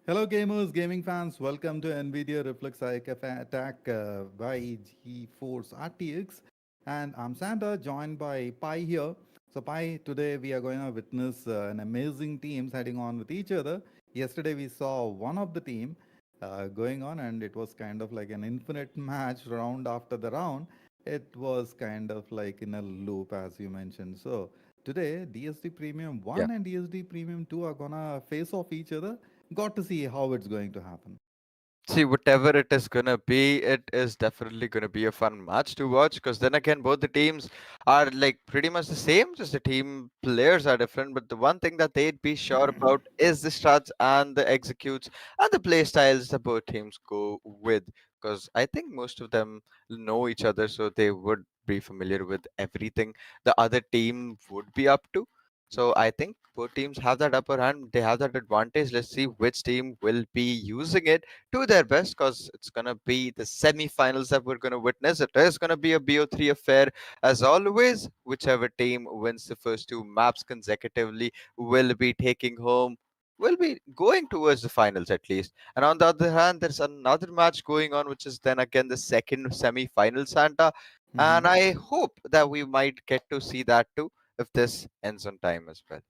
Hello, gamers, gaming fans. Welcome to NVIDIA Reflex iCafe attack by GeForce RTX. And I'm Santa, joined by Pi here. So, Pi, today we are going to witness an amazing teams heading on with each other. Yesterday, we saw one of the team going on, and it was kind of like an infinite match round after the round. It was kind of like in a loop, as you mentioned. So, today, DSD Premium Yeah. 1 and DSD Premium 2 are gonna face off each other. Got to see how it's going to happen. See, whatever it is gonna be, it is definitely gonna be a fun match to watch. Because then again, both the teams are like pretty much the same. Just the team players are different. But the one thing that they'd be sure about is the strats and the executes and the play styles that both teams go with. Because I think most of them know each other, so they would be familiar with everything the other team would be up to. So I think both teams have that upper hand. They have that advantage. Let's see which team will be using it to their best, because it's going to be the semi-finals that we're going to witness. It is going to be a BO3 affair as always. Whichever team wins the first two maps consecutively will be taking home, will be going towards the finals at least. And on the other hand, there's another match going on, which is then again the second semi-final, Santa. And Mhm. I hope that we might get to see that too if this ends on time as well.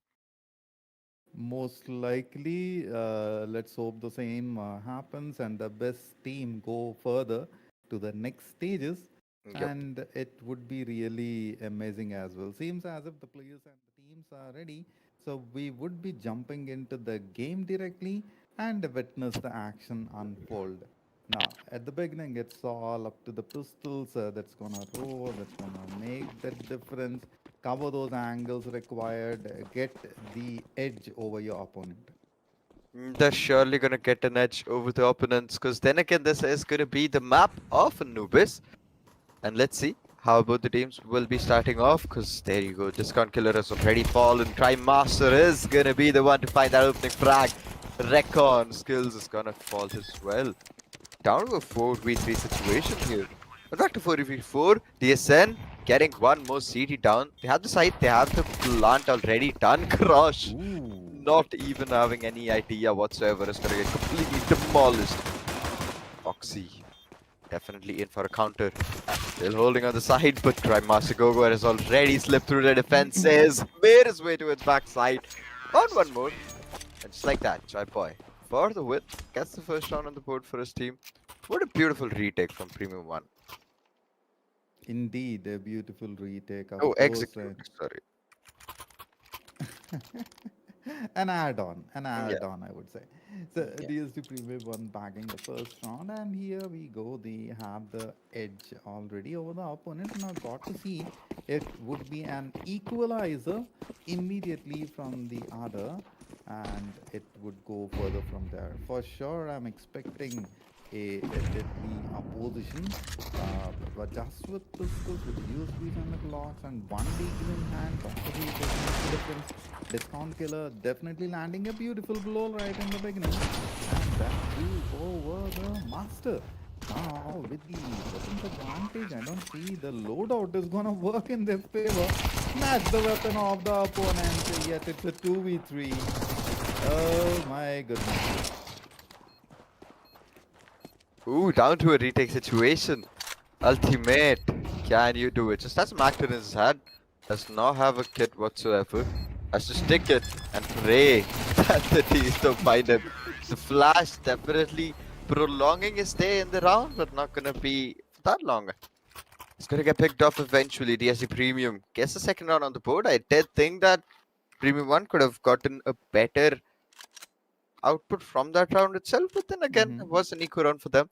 Most likely, let's hope the same happens and the best team go further to the next stages. Yep. And it would be really amazing as well. Seems as if the players and the teams are ready. So we would be jumping into the game directly and witness the action unfold. Now, at the beginning, it's all up to the pistols that's gonna roll, that's gonna make the difference, cover those angles required, get the edge over your opponent. They're surely going to get an edge over the opponents, because then again, this is going to be the map of Anubis. And let's see how both the teams will be starting off, because there you go. Discount Killer has already fallen. Crime Master is going to be the one to find that opening frag. Recon Skills is going to fall as well. Down to a 4v3 situation here. But back to 4v4. DSN getting one more CT down. They have the site, they have the plant already done. Crush, Ooh. not even having any idea whatsoever, is going to get completely demolished. Foxy definitely in for a counter. Still holding on the side, but Grandmaster Gogo has already slipped through the defenses, made his way to its backside. Found one more, and just like that, Chai Boy, for the win, gets the first round on the board for his team. What a beautiful retake from Premium 1. Indeed, a beautiful retake, of Oh, course. execute, sorry. An Yeah. add-on, I would say. So Yeah. DSD Premium one bagging the first round, and here we go. They have the edge already over the opponent. Now got to see it would be an equalizer immediately from the other, and it would go further from there. For sure, I'm expecting a deadly opposition, but just with pistols, with USBs and the Glocks, and one deagle in hand, got to see if it makes a difference. Discount Killer definitely landing a beautiful blow right in the beginning, and that too over the master. Now, with the weapons advantage, I don't see the loadout is gonna work in their favor. Snatch the weapon off the opponent, yet it's a 2v3. Oh my goodness. Ooh, down to a retake situation. Ultimate, can you do it? Just has some actor in his hand. Does not have a kit whatsoever. Has to stick it and pray that the teams don't find him. The Flash definitely prolonging his stay in the round, but not gonna be for that long. He's gonna get picked off eventually. DSC Premium gets the second round on the board. I did think that Premium 1 could have gotten a better output from that round itself, but then again, Mm-hmm. it was an equal round for them.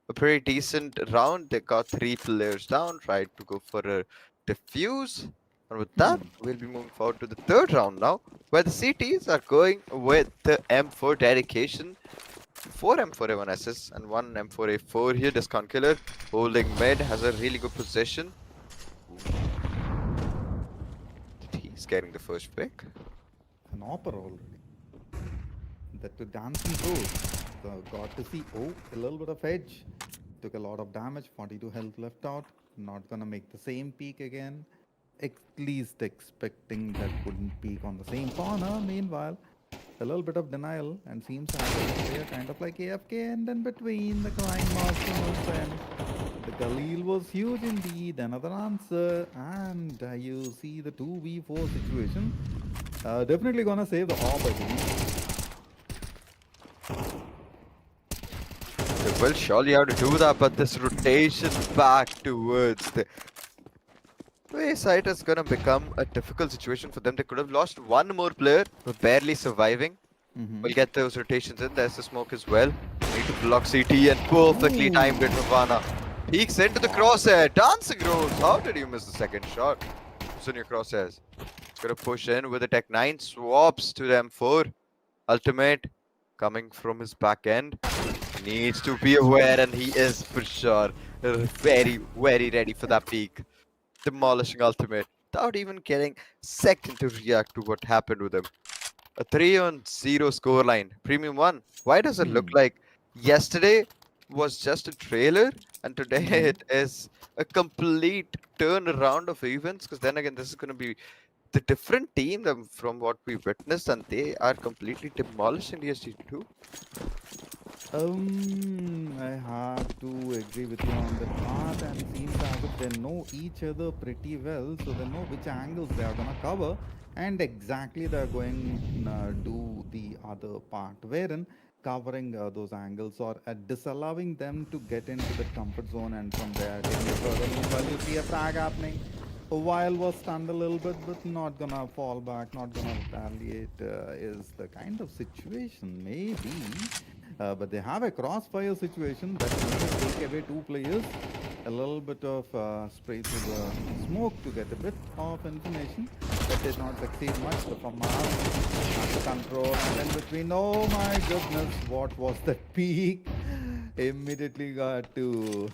A pretty decent round. They got three players down, tried to go for a defuse. And with that, Hmm. we'll be moving forward to the third round now, where the CTs are going with the M4 dedication. Four M4A1Ss and one M4A4 here. Discount Killer holding mid, has a really good position. He's getting the first pick. An opera already. That to dancing pros. So got to see, oh, a little bit of edge. Took a lot of damage, 42 health left out. Not gonna make the same peak again. At least expecting that wouldn't peak on the same corner. Meanwhile, a little bit of denial and seems to have a player kind of like AFK, and then between the crying monsters and the Khalil was huge indeed. Another answer, and you see the 2v4 situation. Definitely gonna save the orb, I believe. They will surely have to do that, but this rotation back towards the way side is gonna become a difficult situation for them. They could have lost one more player, but barely surviving. Mm-hmm. We'll get those rotations in. There's the smoke as well. Need to block CT and perfectly timed it from Vana. Peeks into the crosshair. Dancing Rose. How did you miss the second shot? It's in your crosshairs. Gonna push in with the Tech 9. Swaps to the M4. Ultimate coming from his back end. Needs to be aware, and he is for sure very, very ready for that peak. Demolishing ultimate without even getting second to react to what happened with him. A 3-0 scoreline. Premium 1. Why does it look like yesterday was just a trailer and today Mm-hmm. it is a complete turnaround of events? Because then again, this is going to be the different team from what we witnessed, and they are completely demolishing the SG2. I have to agree with you on that part, and seems as if they know each other pretty well, so they know which angles they are gonna cover, and exactly they're going do the other part, wherein covering those angles or disallowing them to get into that comfort zone, and from there taking it further. Meanwhile, you see a frag happening. While was stunned a little bit, but not gonna fall back, not gonna retaliate, is the kind of situation, maybe. But they have a crossfire situation that may take away two players. A little bit of spray through the smoke to get a bit of information. That did not succeed much. The FAMAS has to control. And then between, oh my goodness, what was that peak? Immediately got to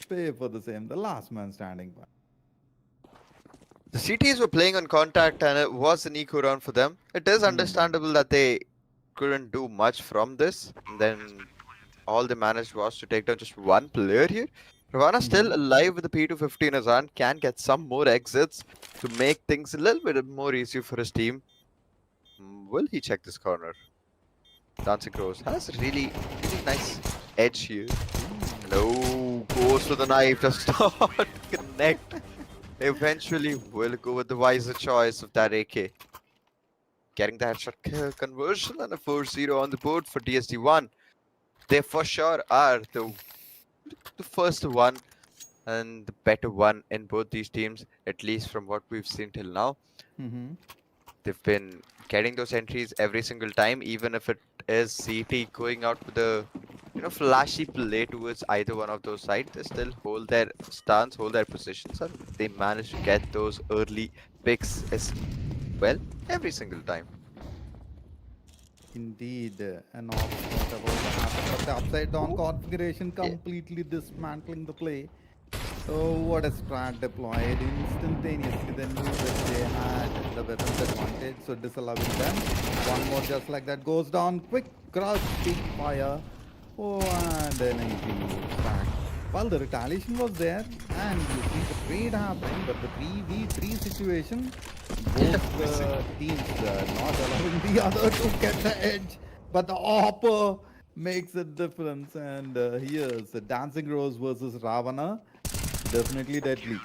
pay for the same. The last man standing by. The CTs were playing on contact, and it was an eco round for them. It is understandable that they couldn't do much from this. And then all they managed was to take down just one player here. Ravana Mm-hmm. still alive with the P250 in his hand, can get some more exits to make things a little bit more easier for his team. Will he check this corner? Dancing Crows has a really, really nice edge here. No, goes for the knife, does not connect. Eventually, will go with the wiser choice of that AK. Getting the headshot kill conversion and a 4-0 on the board for DSD1. They for sure are the first one and the better one in both these teams, at least from what we've seen till now. Mm-hmm. They've been getting those entries every single time, even if it is CT going out with a flashy play towards either one of those sides. They still hold their stance, hold their positions, and they manage to get those early picks as well every single time. Indeed, an option was about to happen, but the upside down configuration Yeah. completely dismantling the play. Oh, what a strat deployed instantaneously. They knew that they had the weapons advantage, so disallowing them. One more just like that goes down. Quick cross, big fire. Oh, and then easy frag. Well, the retaliation was there, and you see the trade happening, but the 3v3 situation, both teams not allowing the other to get the edge, but the Hopper makes a difference. And here's the Dancing Rose versus Ravana. Definitely deadly.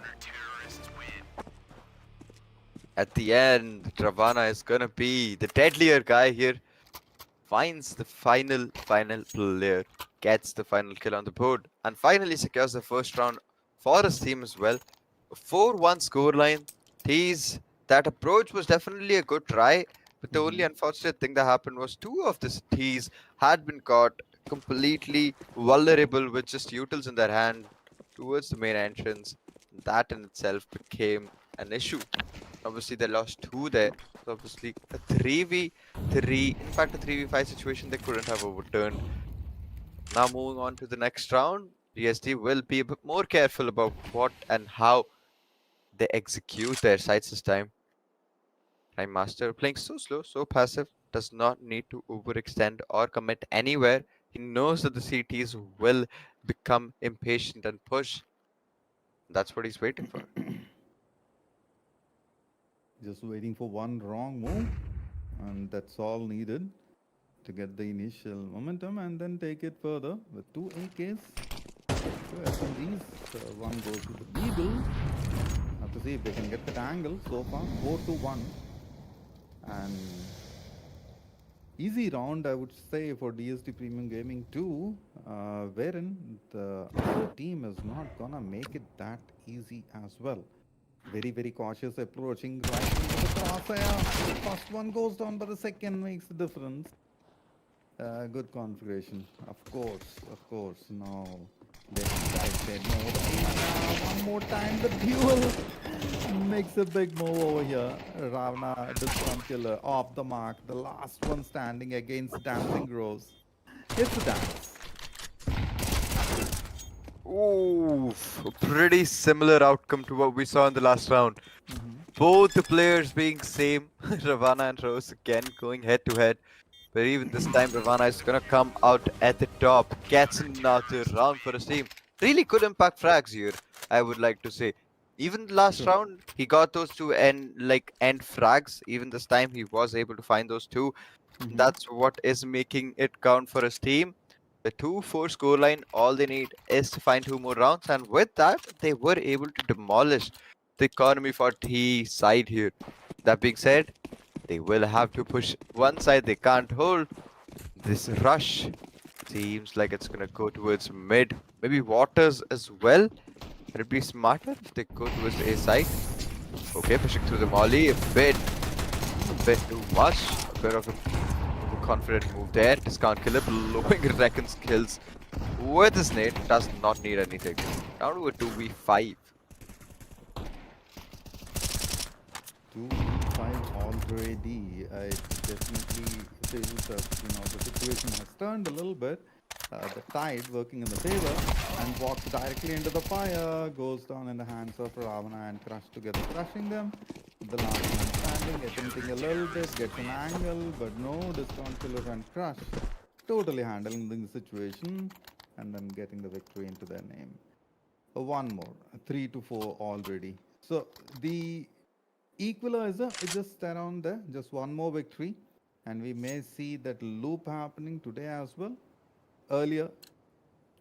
At the end, Ravana is gonna be the deadlier guy here. Finds the final player, gets the final kill on the board, and finally secures the first round for his team as well. A 4-1 scoreline. Tease, that approach was definitely a good try, but the only Mm-hmm. unfortunate thing that happened was two of the tees had been caught completely vulnerable with just utils in their hand towards the main entrance. That in itself became an issue. Obviously, they lost two there. So obviously, a 3v3, in fact, a 3v5 situation they couldn't have overturned. Now, moving on to the next round, DSD will be a bit more careful about what and how they execute their sights this time. Prime Master playing so slow, so passive, does not need to overextend or commit anywhere. He knows that the CTs will become impatient and push. That's what he's waiting for. Just waiting for one wrong move. and that's all needed to get the initial momentum and then take it further with 2 AKs, 2 SMGs. One goes with the Beagle. Have to see if they can get that angle. So far, 4-1, and easy round, I would say, for DSD Premium Gaming 2, wherein the other team is not gonna make it that easy as well. Very, very cautious approaching right into the crosshair. The first one goes down, but the second makes the difference. Good configuration, of course. Now, then I said no. One more time, the duel makes a big move over here. Ravana, discount killer, off the mark. The last one standing against Dancing Rose. It's a dance. Ooh, pretty similar outcome to what we saw in the last round. Both the players being same. Ravana and Rose again going head to head. But even this time, Ravana is gonna come out at the top. Gets another round for his team. Really good impact frags here, I would like to say. Even the last round, he got those two end frags. Even this time, he was able to find those two. That's what is making it count for his team. The 2-4 scoreline, all they need is to find 2 more rounds, and with that, they were able to demolish the economy for T side here. That being said, they will have to push one side. They can't hold. This rush seems like it's gonna go towards mid. Maybe waters as well. Would it be smarter if they go towards A side? Okay, pushing through the molly. A bit too much. A bit of a confident move there. Discount killer blowing Reckon's kills with his nade. Does not need anything. Down to a 2v5. 2v5 already. It definitely feels that the situation has turned a little bit. The tide working in the favor, and walks directly into the fire. Goes down in the hands of Ravana and Crush together, crushing them. The last one standing, attempting a little bit, gets an angle, but no. Discount killer and Crush totally handling the situation and then getting the victory into their name. One more, 3-4 already. So the equalizer is just around there, just one more victory, and we may see that loop happening today as well. Earlier,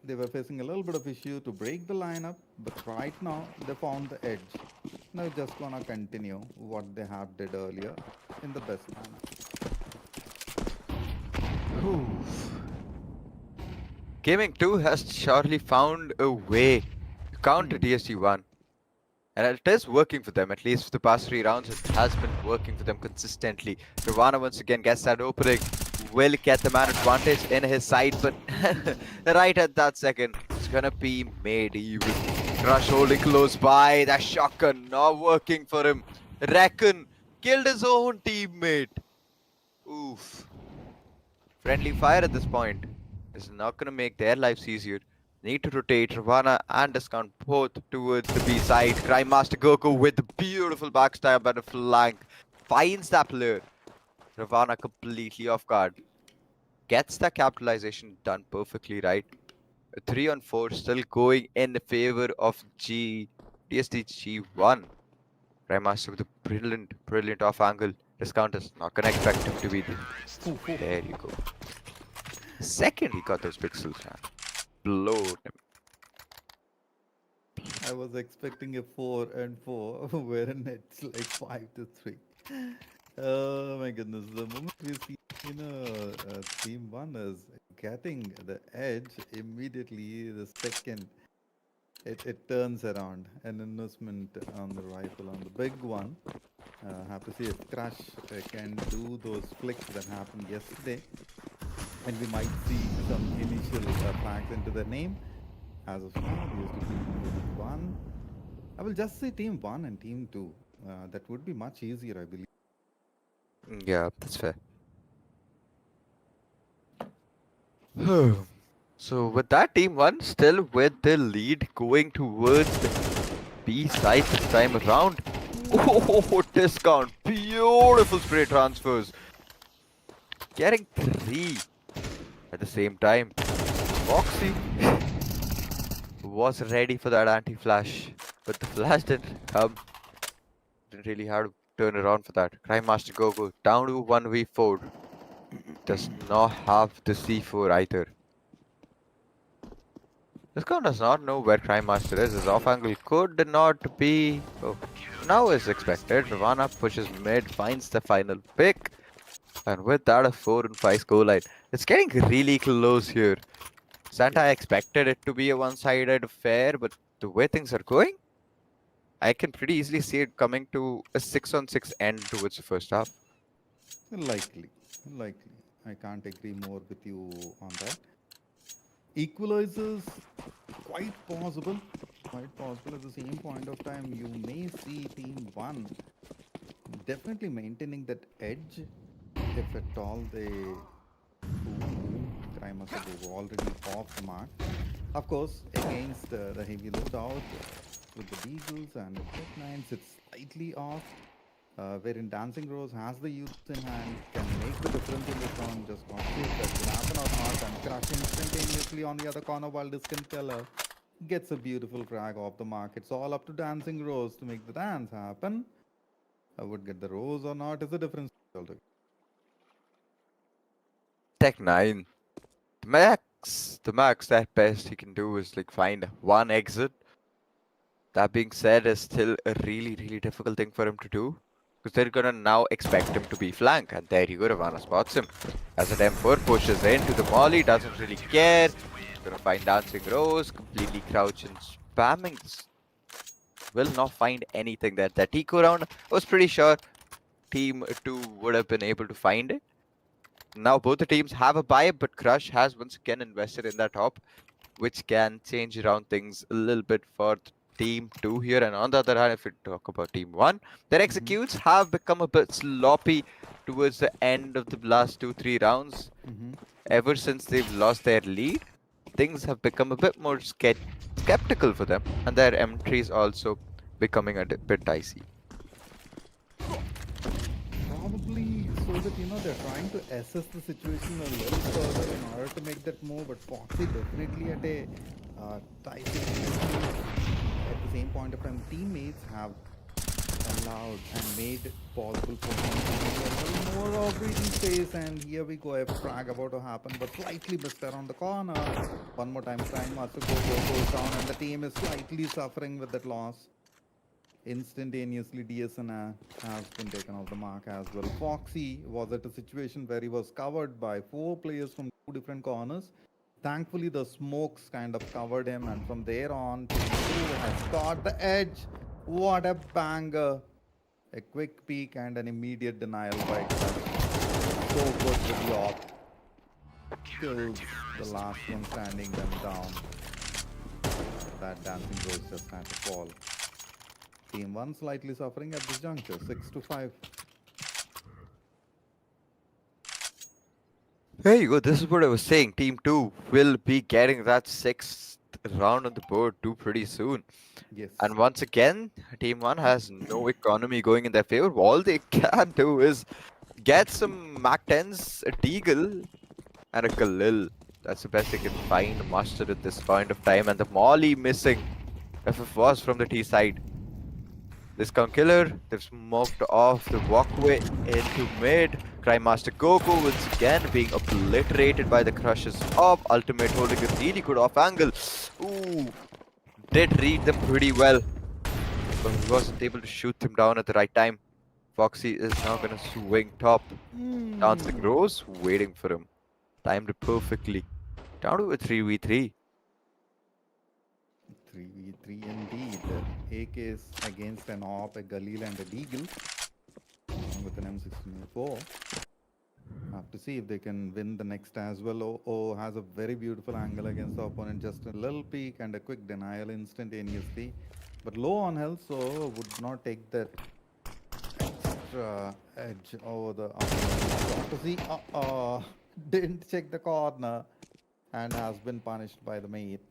they were facing a little bit of issue to break the lineup, but right now they found the edge. Now just gonna continue what they have did earlier in the best manner. Gaming 2 has surely found a way to counter DST1. And it is working for them, at least for the past 3 rounds. It has been working for them consistently. Nirvana once again gets that opening. Will get the man advantage in his side, but right at that second, it's gonna be made even. Crush holding close by. That shotgun not working for him. Reckon killed his own teammate. Oof. Friendly fire at this point is not gonna make their lives easier. Need to rotate Ravana and Discount both towards the B side. Crime Master Goku with the beautiful backstab at the flank. Finds that player. Ravana completely off guard. Gets the capitalization done perfectly right. A 3-on-4 still going in the favor of DST G1. Crime Master with a brilliant off angle. Discount is not gonna expect him to be there. There you go. Second, he got those pixels, man. Blowed him. I was expecting a 4-4, wherein it's like 5-3. Oh my goodness! The moment we see Team 1 is getting the edge, immediately the second it turns around. An investment on the rifle on the big one. Have to see if Crush can do those flicks that happened yesterday, and we might see some initial flags into the name. As of now, we used to Team 1. I will just say Team 1 and Team 2. That would be much easier, I believe. Yeah, that's fair. So with that, Team 1 still with the lead, going towards the B side this time around. Oh, Discount. Beautiful spray transfers. Getting 3 at the same time. Foxy was ready for that anti-flash, but the flash didn't come. Didn't really have turn around for that. Crime Master Gogo down to 1v4. Does not have the C4 either. This guy does not know where Crime Master is. His off angle could not be. Oh, now is expected. Ravana pushes mid, finds the final pick. And with that, a 4 and 5 scoreline. It's getting really close here. Santa, I expected it to be a one-sided affair, but the way things are going, I can pretty easily see it coming to a 6-on-6 end towards the first half. Likely. I can't agree more with you on that. Equalizers, quite possible. At the same point of time, you may see Team 1 definitely maintaining that edge if at all they Crime Master go already off the mark. Of course, against the heavy loadout with the Beagles and the Tech 9s, it's slightly off. Wherein Dancing Rose has the youth in hand, can make the difference in this round. Just not sure if that will happen or not, and crush instantaneously on the other corner while Distant Teller gets a beautiful frag off the mark. It's all up to Dancing Rose to make the dance happen. I would get the rose or not is a difference. Tech 9. The max that best he can do is like find one exit. That being said, is still a really, really difficult thing for him to do. Because they're gonna now expect him to be flank. And there you go, Ravana spots him. As an M4 pushes into the molly, doesn't really care. Gonna find Dancing Rose, completely crouch and spamming this. Will not find anything there. That eco round, I was pretty sure Team 2 would have been able to find it. Now both the teams have a buy, but Crush has once again invested in that top, which can change around things a little bit for Team 2 here. And on the other hand, if we talk about Team 1, their executes have become a bit sloppy towards the end of the last 2-3 rounds. Ever since they've lost their lead, things have become a bit more skeptical for them, and their entries also becoming a bit dicey. Probably so that they're trying to assess the situation a little further in order to make that move. But Foxy definitely at a tight situation. At the same point of time, teammates have allowed and made possible for him to get a little more of breathing space. And here we go, a frag about to happen, but slightly missed around the corner. One more time, Crime Master goes down, and the team is slightly suffering with that loss. Instantaneously, DSN has been taken off the mark as well. Foxy was at a situation where he was covered by 4 players from 2 different corners. Thankfully, the smokes kind of covered him, and from there on, Team 2 has got the edge. What a banger! A quick peek and an immediate denial by Crush. So good with the op. Kills the last one standing them down. That Dancing Rose just had to fall. Team 1 slightly suffering at this juncture, 6-5. There you go, this is what I was saying. Team 2 will be getting that 6th round on the board too pretty soon. Yes. And once again, Team 1 has no economy going in their favor. All they can do is get some Mac 10s, a Deagle, and a Khalil. That's the best they can find mustered at this point of time. And the Molly missing, if it was from the T side. Discount Killer, they've smoked off the walkway into mid. Crime Master Goku once again being obliterated by the Crush's op. Ultimate holding a really good off angle. Ooh, did read them pretty well, but he wasn't able to shoot them down at the right time. Foxy is now gonna swing top. Dancing Rose waiting for him. Timed it perfectly. Down to a 3v3. 3v3 indeed. AKs against an op, a Galil and a Deagle with an M16A4. Have to see if they can win the next as well. Oh, has a very beautiful angle against the opponent. Just a little peek and a quick denial instantaneously. But low on health, so would not take that extra edge over the opponent. To see, didn't check the corner and has been punished by the mate.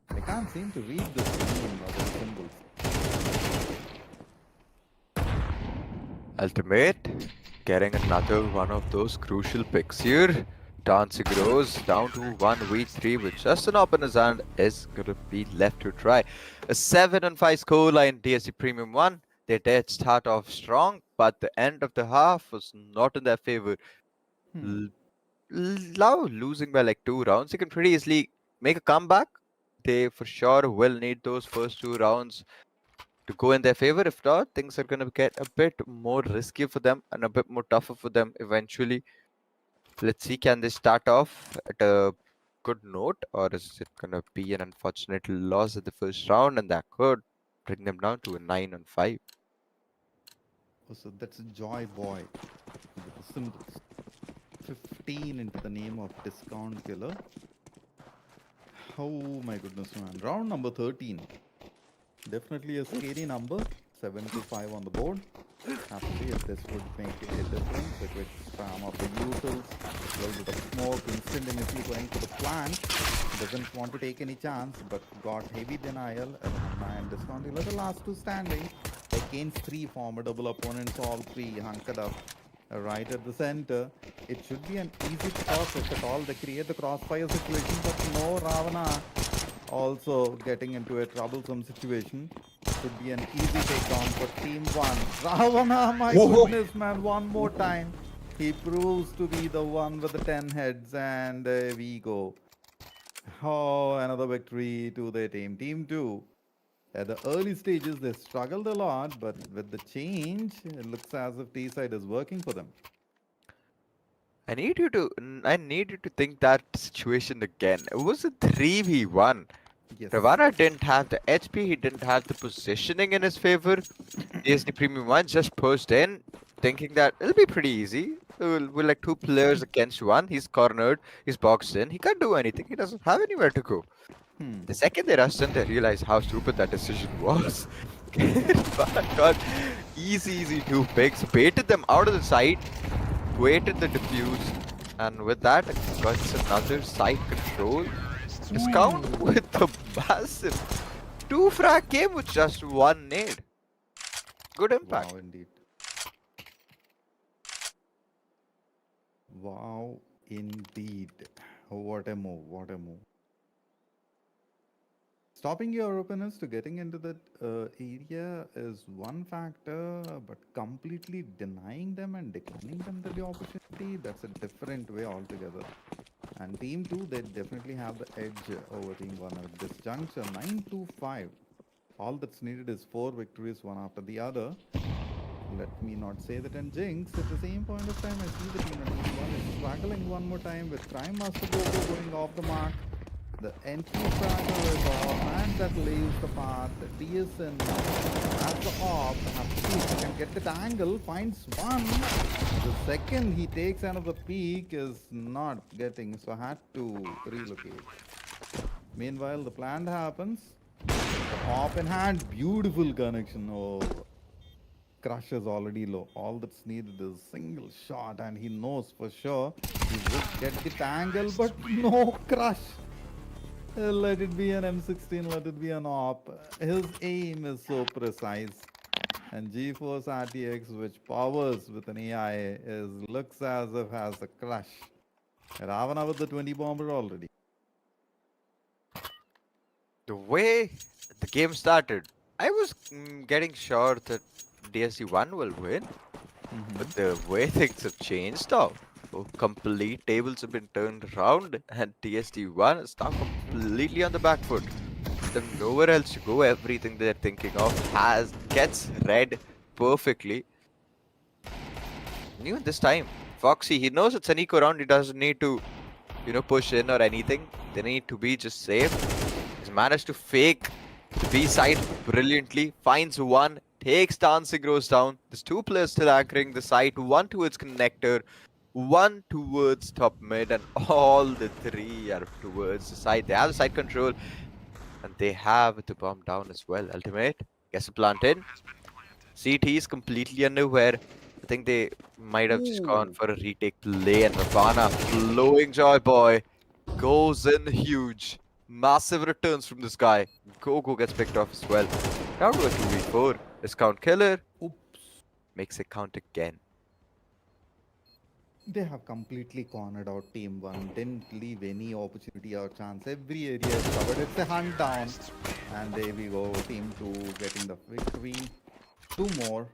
I can't seem to read the screen or the symbols. Ultimate getting another one of those crucial picks here. Dancing Rose down to 1v3 with just an op in his hand is gonna be left to try. A 7-5 scoreline, DSC Premium 1, They did start off strong, but the end of the half was not in their favor. Hmm. L- Now losing by like 2 rounds, they can pretty easily make a comeback. They for sure will need those first 2 rounds to go in their favor. If not, things are going to get a bit more risky for them and a bit more tougher for them eventually. Let's see, can they start off at a good note, or is it going to be an unfortunate loss at the first round, and that could bring them down to a 9-5. Oh, so that's Joy Boy with the symbols. 15 into the name of Discount Killer. Oh my goodness, man. Round number 13. Definitely a scary number. 7 to 5 on the board. Have to see if this would make a difference. A quick spam of the utils. A little bit of smoke instantaneously going for the flank. Doesn't want to take any chance, but got heavy denial. And Discount Killer, the last two standing. Against three formidable opponents, all three hunkered up right at the center. It should be an easy toss if at all they create the crossfire situation, but no, Ravana also getting into a troublesome situation. Should be an easy takedown for Team 1. Ravana, my Whoa! goodness, man, one more time. He proves to be the one with the 10 heads, and there we go. Oh, another victory to the team. Team 2. At the early stages, they struggled a lot, but with the change, it looks as if T-side is working for them. I need you to think that situation again. It was a 3v1. Yes. Ravana didn't have the HP, he didn't have the positioning in his favor. ASD Premium 1 just pushed in, thinking that it'll be pretty easy. We're like two players against one. He's cornered, he's boxed in, he can't do anything, he doesn't have anywhere to go. Hmm. The second they rushed in, they realized how stupid that decision was. Ravana got easy two picks, baited them out of the site, waited the defuse, and with that, got another side control. Discount Ooh. with the massive 2 frag game with just one nade. Good impact. Wow, indeed. Wow, indeed. What a move. What a move. Stopping your opponents to getting into that area is one factor, but completely denying them and declining them the opportunity, that's a different way altogether. And Team 2, they definitely have the edge over Team 1 at this juncture. 9 to 5. All that's needed is 4 victories, one after the other. Let me not say that in jinx. At the same point of time, I see the team at Team 1 is struggling one more time with Crime Master Goku going off the mark. The entry tracker is off, and that leaves the path. TSN at the off. Have to see if he can get that angle. Finds one. The second he takes another peek is not getting, so had to relocate. Meanwhile, the plant happens. The off in hand. Beautiful connection. Oh, Crush is already low. All that's needed is single shot, and he knows for sure he would get the angle, but no Crush. Let it be an M16, let it be an op. His aim is so precise. And GeForce RTX, which powers with an AI, looks as if has a crush. Ravana with the 20 bomber already. The way the game started, I was getting sure that DSC1 will win, but the way things have changed now, complete tables have been turned around, and DSD1 is now completely on the back foot. There's nowhere else to go. Everything they're thinking of gets read perfectly. And even this time, Foxy, he knows it's an eco round. He doesn't need to, push in or anything. They need to be just safe. He's managed to fake the B side brilliantly. Finds one, takes Dancing Rose down. There's two players still anchoring the site. One towards connector, one towards top mid, and all the three are towards the side. They have the side control, and they have the bomb down as well. Ultimate gets a plant in. CT is completely unaware. I think they might have just gone Ooh. for a retake play, and Ravana, flowing Joy Boy, goes in huge. Massive returns from this guy. Gogo gets picked off as well. Down to a 2v4. Discount killer Oops. makes it count again. They have completely cornered out Team 1. Didn't leave any opportunity or chance. Every area is covered. It's a hunt down. And there we go. Team 2 getting the victory. Two more.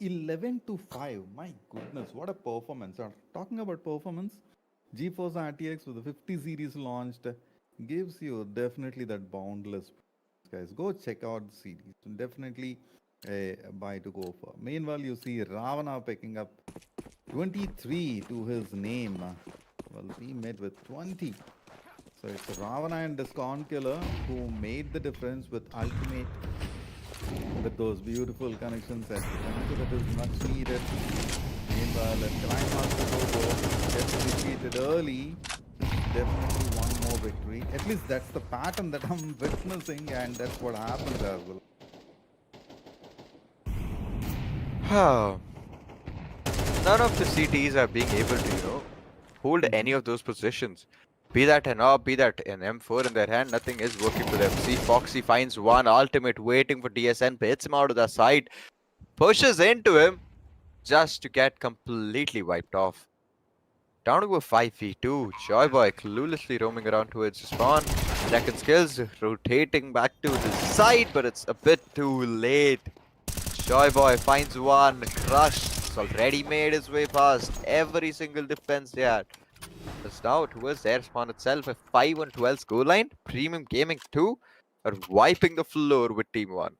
11-5. My goodness, what a performance. Talking about performance, GeForce RTX with the 50 series launched gives you definitely that boundless. Guys, go check out the series. Definitely a buy to go for. Meanwhile, you see Ravana picking up 23 to his name. Well, he made with 20. So it's Ravana and Discount Killer who made the difference with Ultimate, with those beautiful connections that is much needed. Meanwhile, if Grindmaster Gogo gets defeated early, definitely one more victory. At least that's the pattern that I'm witnessing, and that's what happens as well. None of the CTs are being able to, hold any of those positions. Be that an AWP, be that an M4 in their hand, nothing is working for them. See, Foxy finds one ultimate waiting for DSN, hits him out of the side, pushes into him just to get completely wiped off. Down to a 5v2. Joyboy cluelessly roaming around towards his spawn. Second skills rotating back to the side, but it's a bit too late. Joyboy finds one. Crush. He's already made his way past every single defense they had. It's now towards their spawn itself. A 5-1-12 scoreline. Premium Gaming 2 are wiping the floor with Team 1.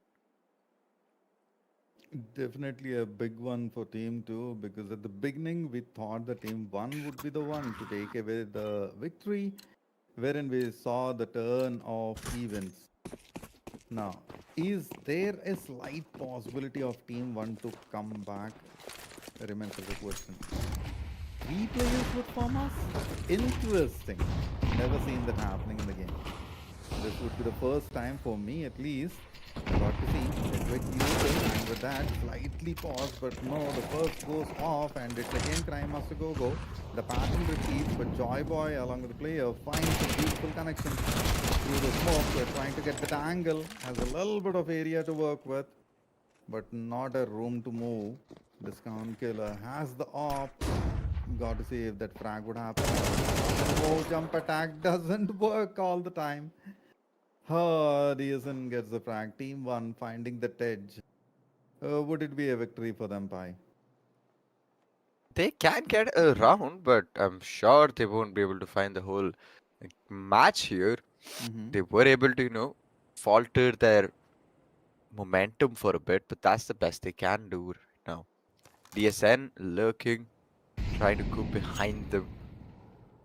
Definitely a big one for Team 2 because at the beginning we thought the Team 1 would be the one to take away the victory, wherein we saw the turn of events. Now, is there a slight possibility of Team 1 to come back? Remains as a question. 3 players would form us? Interesting. Never seen that happening in the game. This would be the first time for me at least. Got to see a quick user, and with that slightly paused, but no, the first goes off and it's again Crime Master Go. The pattern repeats, but Joyboy along with the player finds a beautiful connection through the smoke. They're trying to get that angle, has a little bit of area to work with, but not a room to move. Discount Killer has the op. Got to see if that frag would happen. No jump attack doesn't work all the time. DSN gets the frag. Team 1 finding the edge. Would it be a victory for them, Pai? They can get around, but I'm sure they won't be able to find the whole match here. They were able to, falter their momentum for a bit, but that's the best they can do right now. DSN lurking, trying to go behind them.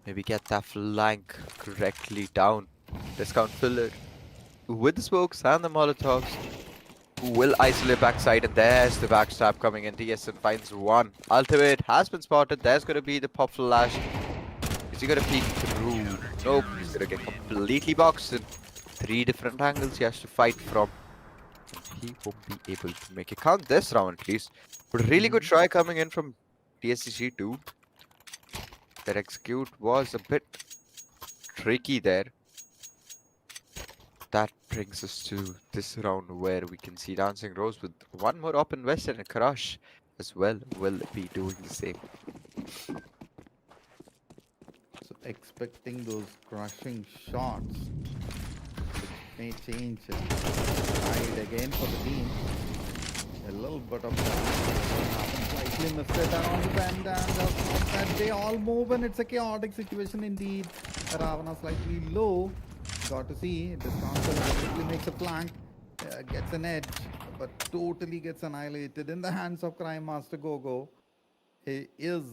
Maybe get that flank correctly down. Discount filler with the smokes and the molotovs will isolate backside, and there's the backstab coming in. DSN finds one. Ultimate has been spotted. There's going to be the pop flash. Is he going to peek through? Nope. He's going to get completely boxed in 3 different angles he has to fight from. He won't be able to make it count this round at least. But a really good try coming in from TSCG 2. Their execute was a bit tricky there. That brings us to this round where we can see Dancing Rose with one more open west and a crush as well will be doing the same. So expecting those crushing shots, which may change side again for the team. A little bit of happens, slightly missed it around the bend, and that they all move, and it's a chaotic situation indeed. Ravana slightly low. Got to see Discount quickly makes a flank, gets an edge, but totally gets annihilated in the hands of Crime Master Gogo. He is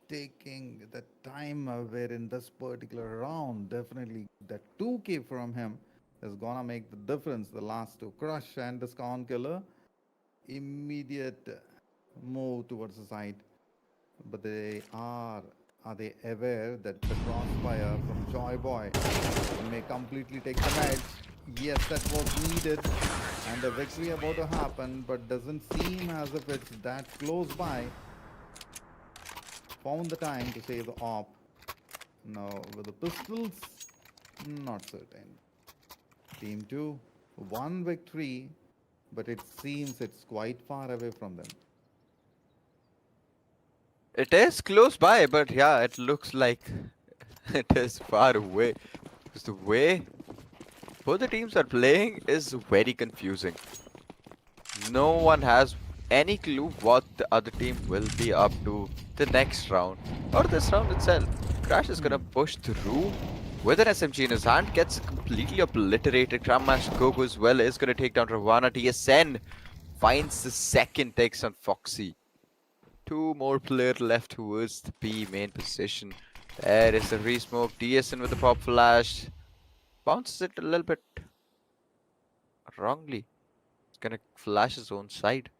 taking the time wherein this particular round, definitely that 2k from him is gonna make the difference. The last two, Crush and Discount Killer, immediate move towards the side, but are they aware that the crossfire from Joyboy may completely take the match? Yes, that was needed, and the victory about to happen, but doesn't seem as if it's that close by. Found the time to save the op. Now with the pistols, not certain. Team 2, one victory, but it seems it's quite far away from them. It is close by, but yeah, it looks like it is far away. Because the way both the teams are playing is very confusing. No one has any clue what the other team will be up to the next round or this round itself. Crash is gonna push through with an SMG in his hand, gets completely obliterated. Grandmaster Goku as well is gonna take down Ravana. TSN finds the second, takes on Foxy. Two more players left towards the B main position. There is the re-smoke. DSN with the pop flash. Bounces it a little bit wrongly. It's gonna flash his own side.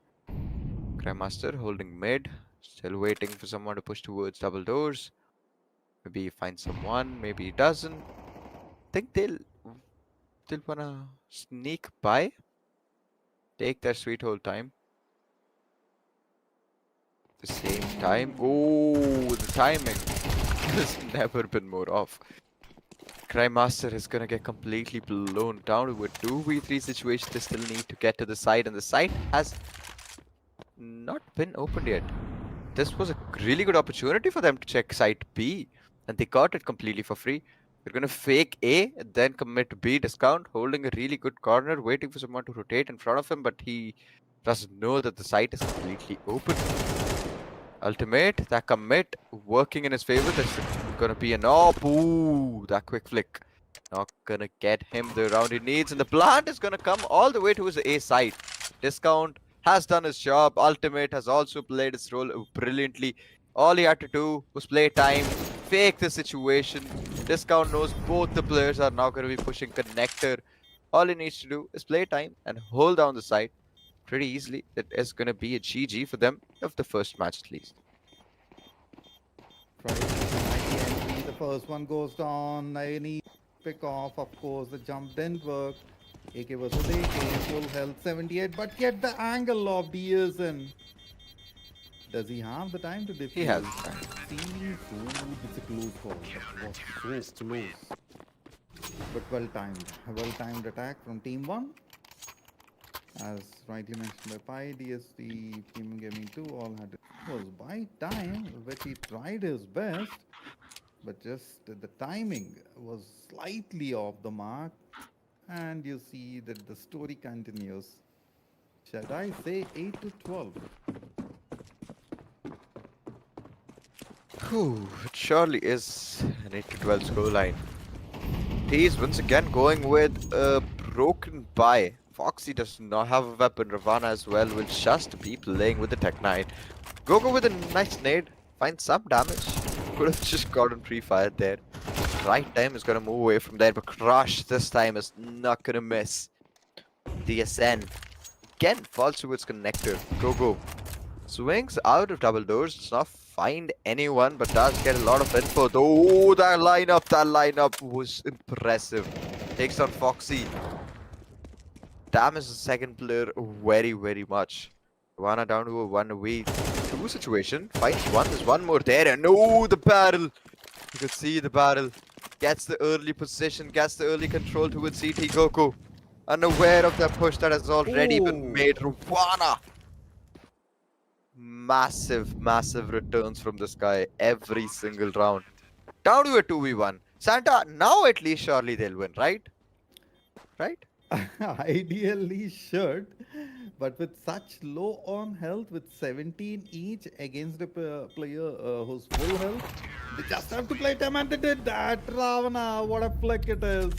Grandmaster holding mid. Still waiting for someone to push towards double doors. Maybe he finds someone, maybe he doesn't. Think they'll wanna sneak by. Take their sweet old time. The same time. Oh, the timing has never been more off. Crime Master is gonna get completely blown down to a 2v3 situation. They still need to get to the site, and the site has not been opened yet. This was a really good opportunity for them to check site B, and they got it completely for free. They're gonna fake A, and then commit B discount, holding a really good corner, waiting for someone to rotate in front of him, but he doesn't know that the site is completely open. Ultimate, that commit, working in his favor. That's gonna be an op. Ooh, that quick flick. Not gonna get him the round he needs, and the plant is gonna come all the way to his A side. Discount has done his job. Ultimate has also played his role brilliantly. All he had to do was play time, fake the situation. Discount knows both the players are now gonna be pushing connector. All he needs to do is play time and hold down the side pretty easily. It is going to be a GG for them of the first match at least. Right, entry, the first one goes down. Any pick off, of course, the jump didn't work. AK versus AK, full health 78, but yet the angle of DSN. Does he have the time to defuse? He has time. Seems it's a close call. It was so close. But well timed. A well timed attack from Team 1. As rightly mentioned by Pi, DST, Team Gaming 2 all had it was by time, which he tried his best, but just the timing was slightly off the mark. And you see that the story continues. Should I say 8 to 12? Whew, it surely is an 8 to 12 scoreline. He's once again going with a broken buy. Foxy does not have a weapon. Ravana as well will just be playing with the Tech 9. Gogo with a nice nade. Finds some damage. Could have just gotten pre-fired there. Right time is gonna move away from there, but Crush this time is not gonna miss. DSN again falls towards connector. Gogo swings out of double doors. Does not find anyone, but does get a lot of info. Oh, that lineup was impressive. Takes on Foxy. Damages the second player very, very much. Ravana down to a 1v2 situation. Finds one. There's one more there, and oh, the barrel. You could see the barrel. Gets the early position, gets the early control towards CT Goku. Unaware of that push that has already been made. Ravana. Massive returns from this guy every single round. Down to a 2v1. Santa, now at least surely they'll win, right? Right? Ideally should, but with such low on health, with 17 each against a player who's full health, they just have to play them, and they did that. Ravana, what a flick it is.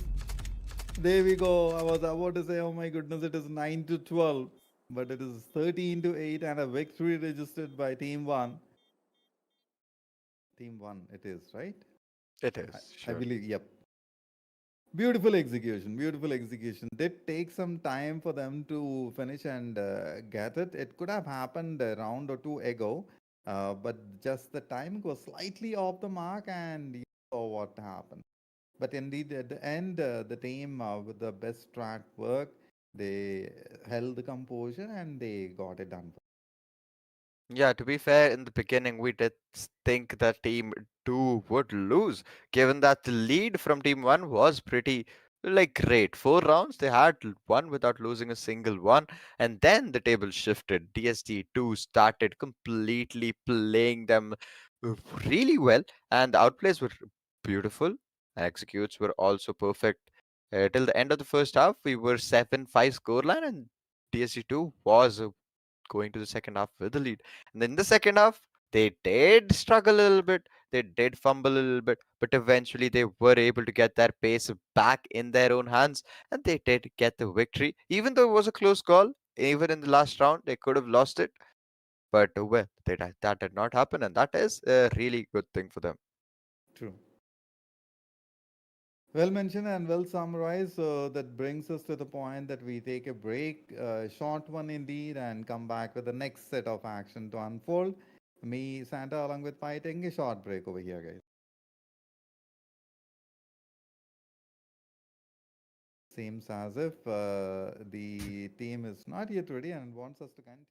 There we go. I was about to say, oh my goodness, it is 9 to 12, but it is 13 to 8 and a victory registered by Team 1. Team 1 it is, right? It is, I sure. believe, yep. Beautiful execution, beautiful execution. Did take some time for them to finish and get it. It could have happened a round or two ago, but just the timing was slightly off the mark, and you saw what happened. But indeed, at the end, the team with the best strat work, they held the composure and they got it done. Yeah, to be fair, in the beginning, we did think that Team 2 would lose, given that the lead from Team 1 was pretty, like, great. 4 rounds, they had won without losing a single one, and then the table shifted. DST2 started completely playing them really well, and the outplays were beautiful, executes were also perfect. Till the end of the first half, we were 7-5 scoreline, and DSG2 was going to the second half with the lead. And in the second half, they did struggle a little bit. They did fumble a little bit, but eventually they were able to get that pace back in their own hands, and they did get the victory. Even though it was a close call, even in the last round, they could have lost it. But well, that did not happen, and that is a really good thing for them. True. Well mentioned and well summarized. So that brings us to the point that we take a break, short one indeed, and come back with the next set of action to unfold. Me, Santa, along with Pi, taking a short break over here, guys. Seems as if the team is not yet ready and wants us to continue.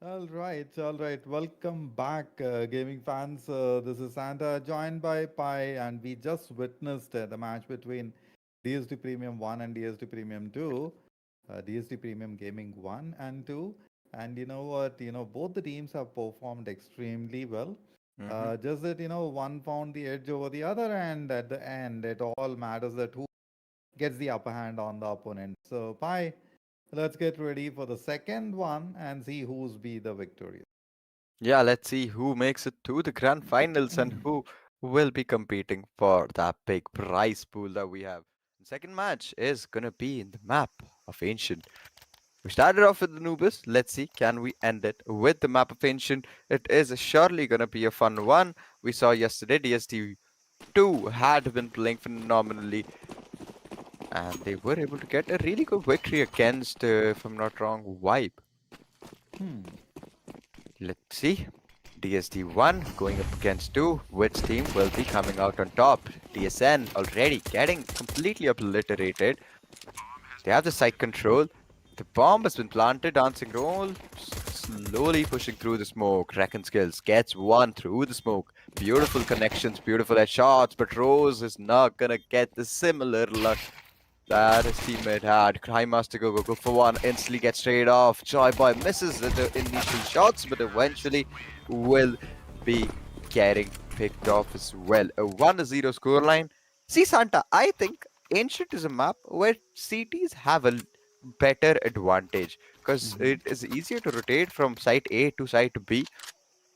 All right, all right. Welcome back, gaming fans. This is Santa, joined by Pi, and we just witnessed the match between DSD Premium 1 and DSD Premium 2, DSD Premium Gaming 1 and 2. And you know what? Both the teams have performed extremely well. Hmm. Just that, one found the edge over the other, and at the end, it all matters that who gets the upper hand on the opponent. So, Pi, let's get ready for the second one and see who's be the victorious. Yeah, let's see who makes it to the grand finals and who will be competing for that big prize pool that we have. The second match is gonna be in the map of Ancient. We started off with Anubis. Let's see, can we end it with the map of Ancient? It is surely gonna be a fun one. We saw yesterday DST2 had been playing phenomenally, and they were able to get a really good victory against, if I'm not wrong, Vibe. Hmm. Let's see. DST1 going up against 2. Which team will be coming out on top? DSN already getting completely obliterated. They have the site control. The bomb has been planted. Dancing roll. Slowly pushing through the smoke. Reckon skills gets one through the smoke. Beautiful connections, beautiful headshots. But Rose is not gonna get the similar luck that his teammate had. Crime Master go for one. Instantly gets straight off. Joy Boy misses the initial shots, but eventually will be getting picked off as well. A 1-0 scoreline. See, Santa, I think Ancient is a map where CTs have a better advantage because Mm-hmm. it is easier to rotate from site A to site B,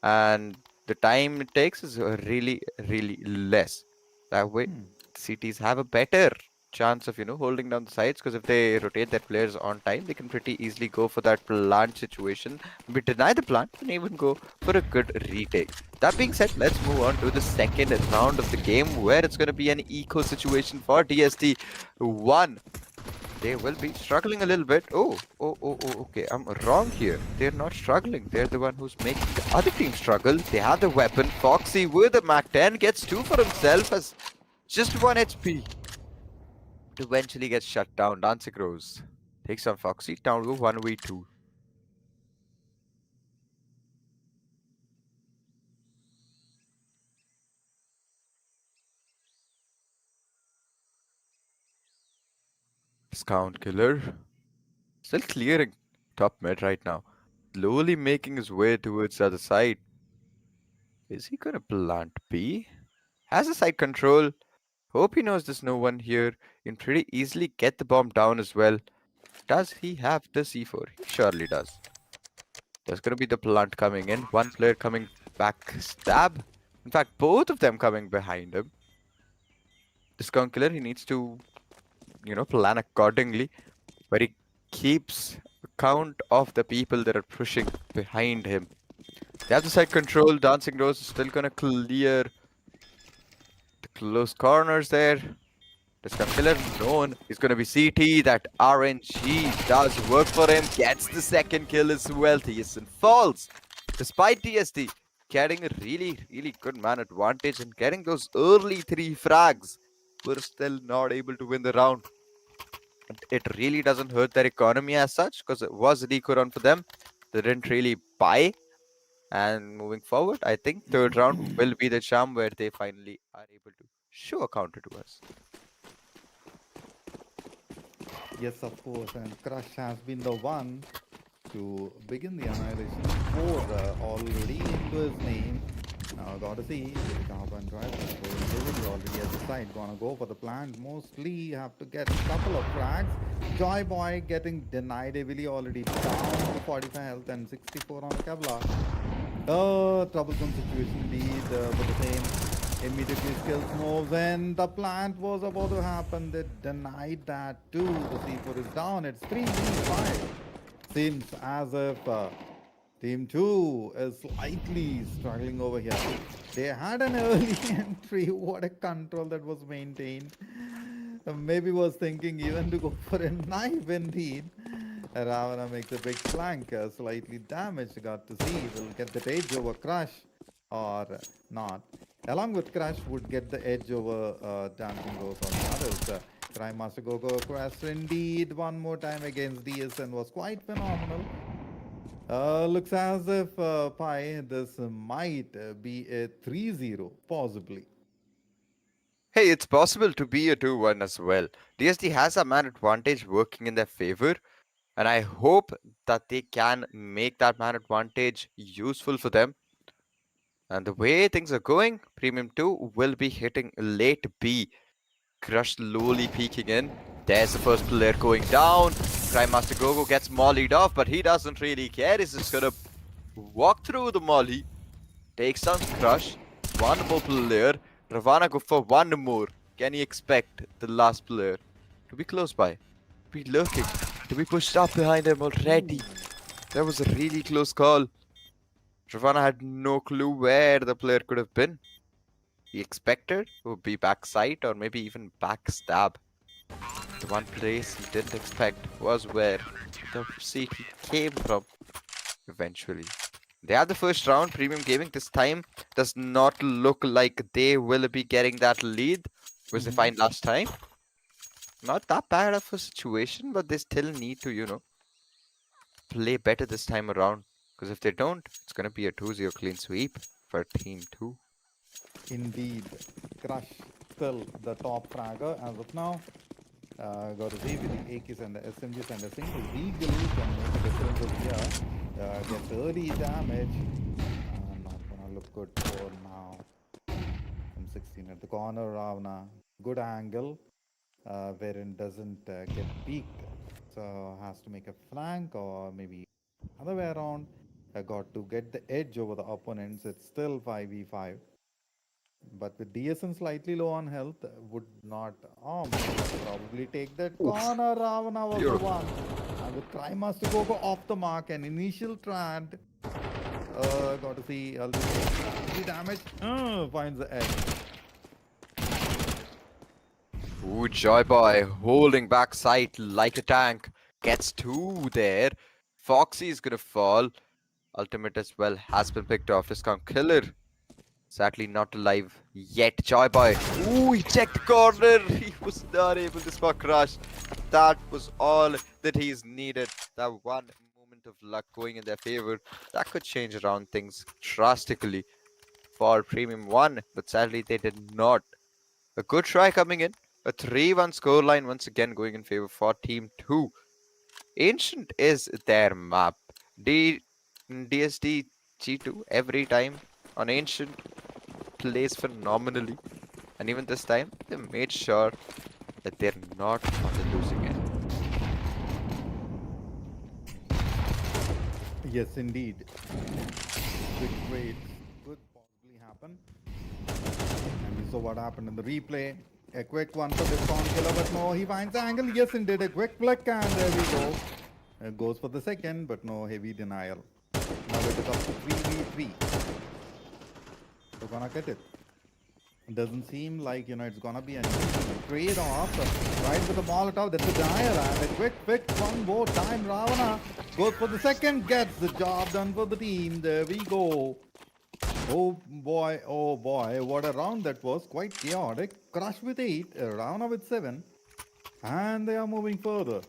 and the time it takes is really, really less. That way, Hmm. cities have a better chance of holding down the sides, because if they rotate their players on time, they can pretty easily go for that plant situation. We deny the plant and even go for a good retake. That being said, let's move on to the second round of the game, where it's going to be an eco situation for DST 1. They will be struggling a little bit. Okay. I'm wrong here. They're not struggling. They're the one who's making the other team struggle. They have the weapon. Foxy with a Mac 10 gets 2 for himself as just 1 HP. But eventually gets shut down. Dancing Rose takes on Foxy down to 1v2. Scout Killer still clearing top mid right now. Slowly making his way towards the other side. Is he gonna plant B? Has a side control. Hope he knows there's no one here. Can pretty easily get the bomb down as well. Does he have the C4? He surely does. There's gonna be the plant coming in. One player coming back stab. In fact, both of them coming behind him. The skunk killer, he needs to, plan accordingly. But he keeps count of the people that are pushing behind him. They have the side control. Dancing Rose is still gonna clear the close corners there. The killer known is going to be CT. That RNG does work for him. Gets the second kill as well. TSN falls. Despite DST getting a really, really good man advantage and getting those early 3 frags, we're still not able to win the round. It really doesn't hurt their economy as such, because it was a deco run for them. They didn't really buy. And moving forward, I think third round will be the charm where they finally are able to show a counter to us. Yes, of course. And Crush has been the one to begin the annihilation. 4 already into his name. Now gotta see if the carbon drive is going to already at the side. Gonna go for the plant. Mostly have to get a couple of frags. Joy Boy getting denied heavily, already down to 45 health and 64 on the Kevlar. Troublesome situation indeed for the same. Immediately skills moves and the plant was about to happen. They denied that too. The C4 is down. It's 3v5. Seems as if Team 2 is slightly struggling over here. They had an early entry. What a control that was maintained. Maybe was thinking even to go for a knife indeed. Ravana makes a big flank, slightly damaged. Got to see. Will get the edge over Crush or not. Along with Crush would get the edge over Dancing Rose on the others. Crime Master Gogo crashed indeed one more time against DSN was quite phenomenal. Looks as if, Pi, this might be a 3-0, possibly. Hey, it's possible to be a 2-1 as well. DSD has a man advantage working in their favor, and I hope that they can make that man advantage useful for them. And the way things are going, Premium 2 will be hitting late B. Crush slowly peeking in. There's the first player going down. Crime Master Gogo gets mollied off, but he doesn't really care. He's just gonna walk through the molly. Takes down Crush. One more player. Ravana go for one more. Can he expect the last player to be close by? To be lurking? To be pushed up behind him Ooh. already? That was a really close call. Ravana had no clue where the player could have been. He expected it would be backside or maybe even backstab. The one place he didn't expect was where the CT came from eventually. They have the first round. Premium Gaming this time does not look like they will be getting that lead, which they Mm-hmm. find last time. Not that bad of a situation, but they still need to, play better this time around. Because if they don't, it's going to be a 2-0 clean sweep for Team 2. Indeed. Crush still the top fragger as of now. Got to see with the AKs and the SMGs and the single legally can make a difference over here. Gets early damage. Not gonna look good for now. From 16 at the corner, Ravana. Good angle, wherein doesn't get peaked. So has to make a flank or maybe other way around. Got to get the edge over the opponents. It's still 5v5. But with DSN slightly low on health, would not probably take that Oof. corner. Ravana was the Beautiful. one. And with Trimas to go off the mark, an initial trad. Got to see the damage. Finds the edge. Ooh, Joy Boy holding back sight like a tank. Gets two there. Foxy is gonna fall. Ultimate as well has been picked off. Discount Killer. Sadly not alive yet. Joy Boy. Ooh, he checked the corner. He was not able to spot Crush. That was all that he's needed. That one moment of luck going in their favor. That could change around things drastically for Premium 1. But sadly they did not. A good try coming in. A 3-1 scoreline once again going in favor for Team 2. Ancient is their map. DSD G2 every time on Ancient plays phenomenally. And even this time, they made sure that they're not on the losing end. Yes, indeed. Quick trades could possibly happen. And we saw what happened in the replay. A quick one for this Discount Killer, but no, he finds the angle. Yes, indeed. A quick flick, and there we go. Goes for the second, but no heavy denial. Now it is up to 3v3. We're gonna get it. Doesn't seem like, it's gonna be a trade-off. Right with the Molotov, that's a denial. And a quick pick one more time. Ravana goes for the second, gets the job done for the team. There we go. Oh boy, what a round that was. Quite chaotic. Crush with 8, Ravana with 7. And they are moving further.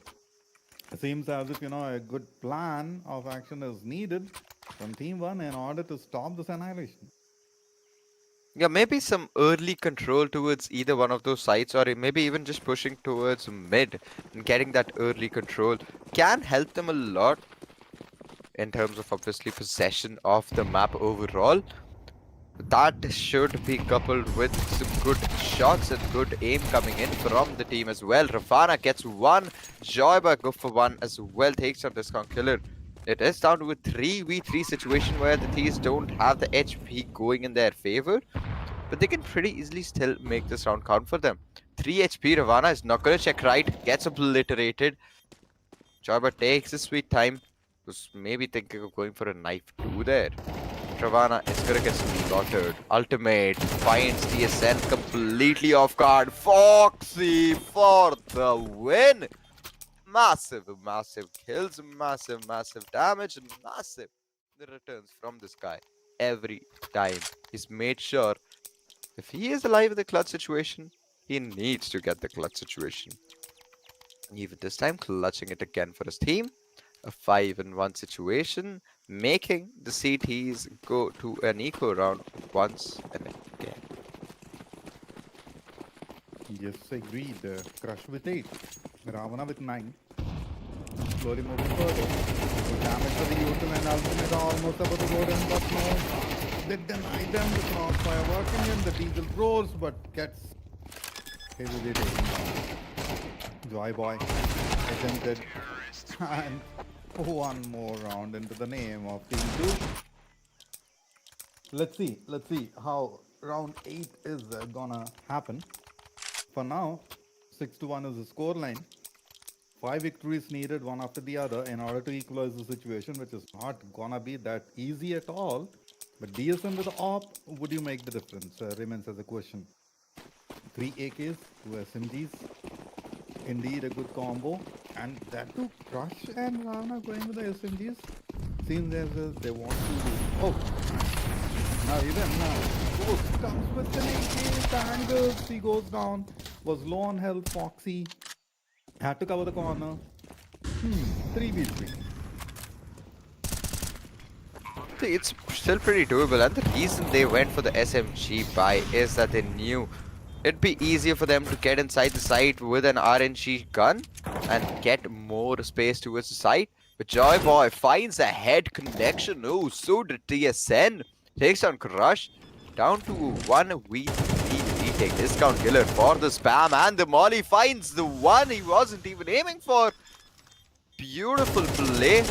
It seems as if, a good plan of action is needed from Team 1 in order to stop this annihilation. Yeah, maybe some early control towards either one of those sides, or maybe even just pushing towards mid and getting that early control can help them a lot in terms of obviously possession of the map overall. That should be coupled with some good shots and good aim coming in from the team as well. Ravana gets one, Joyba go for one as well, takes on Discount Killer. It is down to a 3v3 situation where the Thieves don't have the HP going in their favor, but they can pretty easily still make this round count for them. 3 HP, Ravana is not going to check right, gets obliterated. Joyba takes his sweet time, was maybe thinking of going for a knife too there. Ravana is gonna get slaughtered. Ultimate finds TSN completely off guard. Foxy for the win. Massive kills, massive damage, and massive the returns from this guy every time. He's made sure if he is alive in the clutch situation, he needs to get the clutch situation. Even this time, clutching it again for his team. a 5-1 situation, making the CTs go to an eco round once and again. Yes, agreed. Crush with 8. Ravana with 9. Slowly moving further. The damage for the util and ultimate are almost about to go in, but no. They deny them. The crossfire working in. The diesel throws, but gets heavily taken down. Joy Boy attempted. And one more round into the name of Team 2. Let's see how round 8 is gonna happen. For now, 6-1 is the score line. 5 victories needed one after the other in order to equalize the situation, which is not gonna be that easy at all. But DSM with the op, would you make the difference? Remains as a question. 3 AKs, 2 SMGs. Indeed a good combo. And that too, Crush and Rana going with the SMGs. Seems as if they want to... Oh! Now even now, Ghost comes with an AK, the angles, he goes down. Was low on health, Foxy. Had to cover the corner. 3v3. It's still pretty doable, and the reason they went for the SMG buy is that they knew it'd be easier for them to get inside the site with an RNG gun and get more space towards the site. But Joy Boy finds a head connection. Oh, so did TSN. Takes on Crush. Down to 1v3 retake. Discount killer for the spam, and the molly finds the one he wasn't even aiming for. Beautiful play.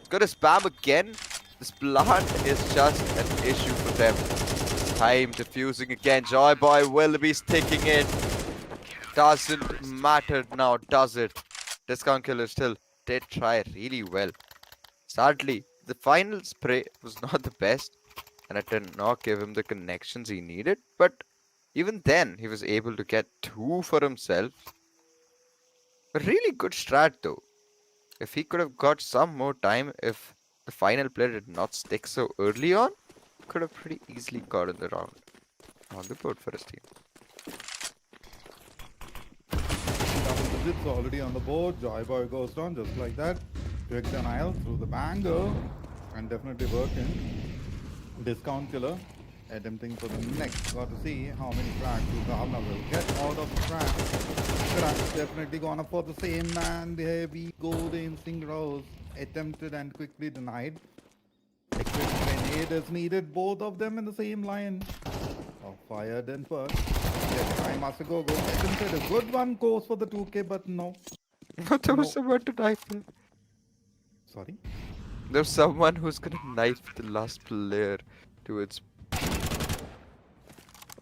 Got to spam again. This plant is just an issue for them. Time diffusing again. Joy Boy will be sticking it. Doesn't matter now, does it? Discount killer still did try really well. Sadly, the final spray was not the best, and it did not give him the connections he needed. But even then, he was able to get 2 for himself. A really good strat though. If he could have got some more time, if the final play did not stick so early on, could have pretty easily gotten the round on the board for his team. Double digits already on the board. Joy Boy goes down just like that. Quick denial through the banger. And definitely working. Discount killer. Attempting for the next. Got to see how many frags Ravana will get out of the frags. Crash definitely gone up for the same man. There we go. The instinct rose. Attempted and quickly denied. A quick grenade is needed. Both of them in the same line. Oh, fire didn't work. Time has to go. Attempted a good one. Goes for the 2K, but no. There was someone to knife him. Sorry? There's someone who's gonna knife the last player towards.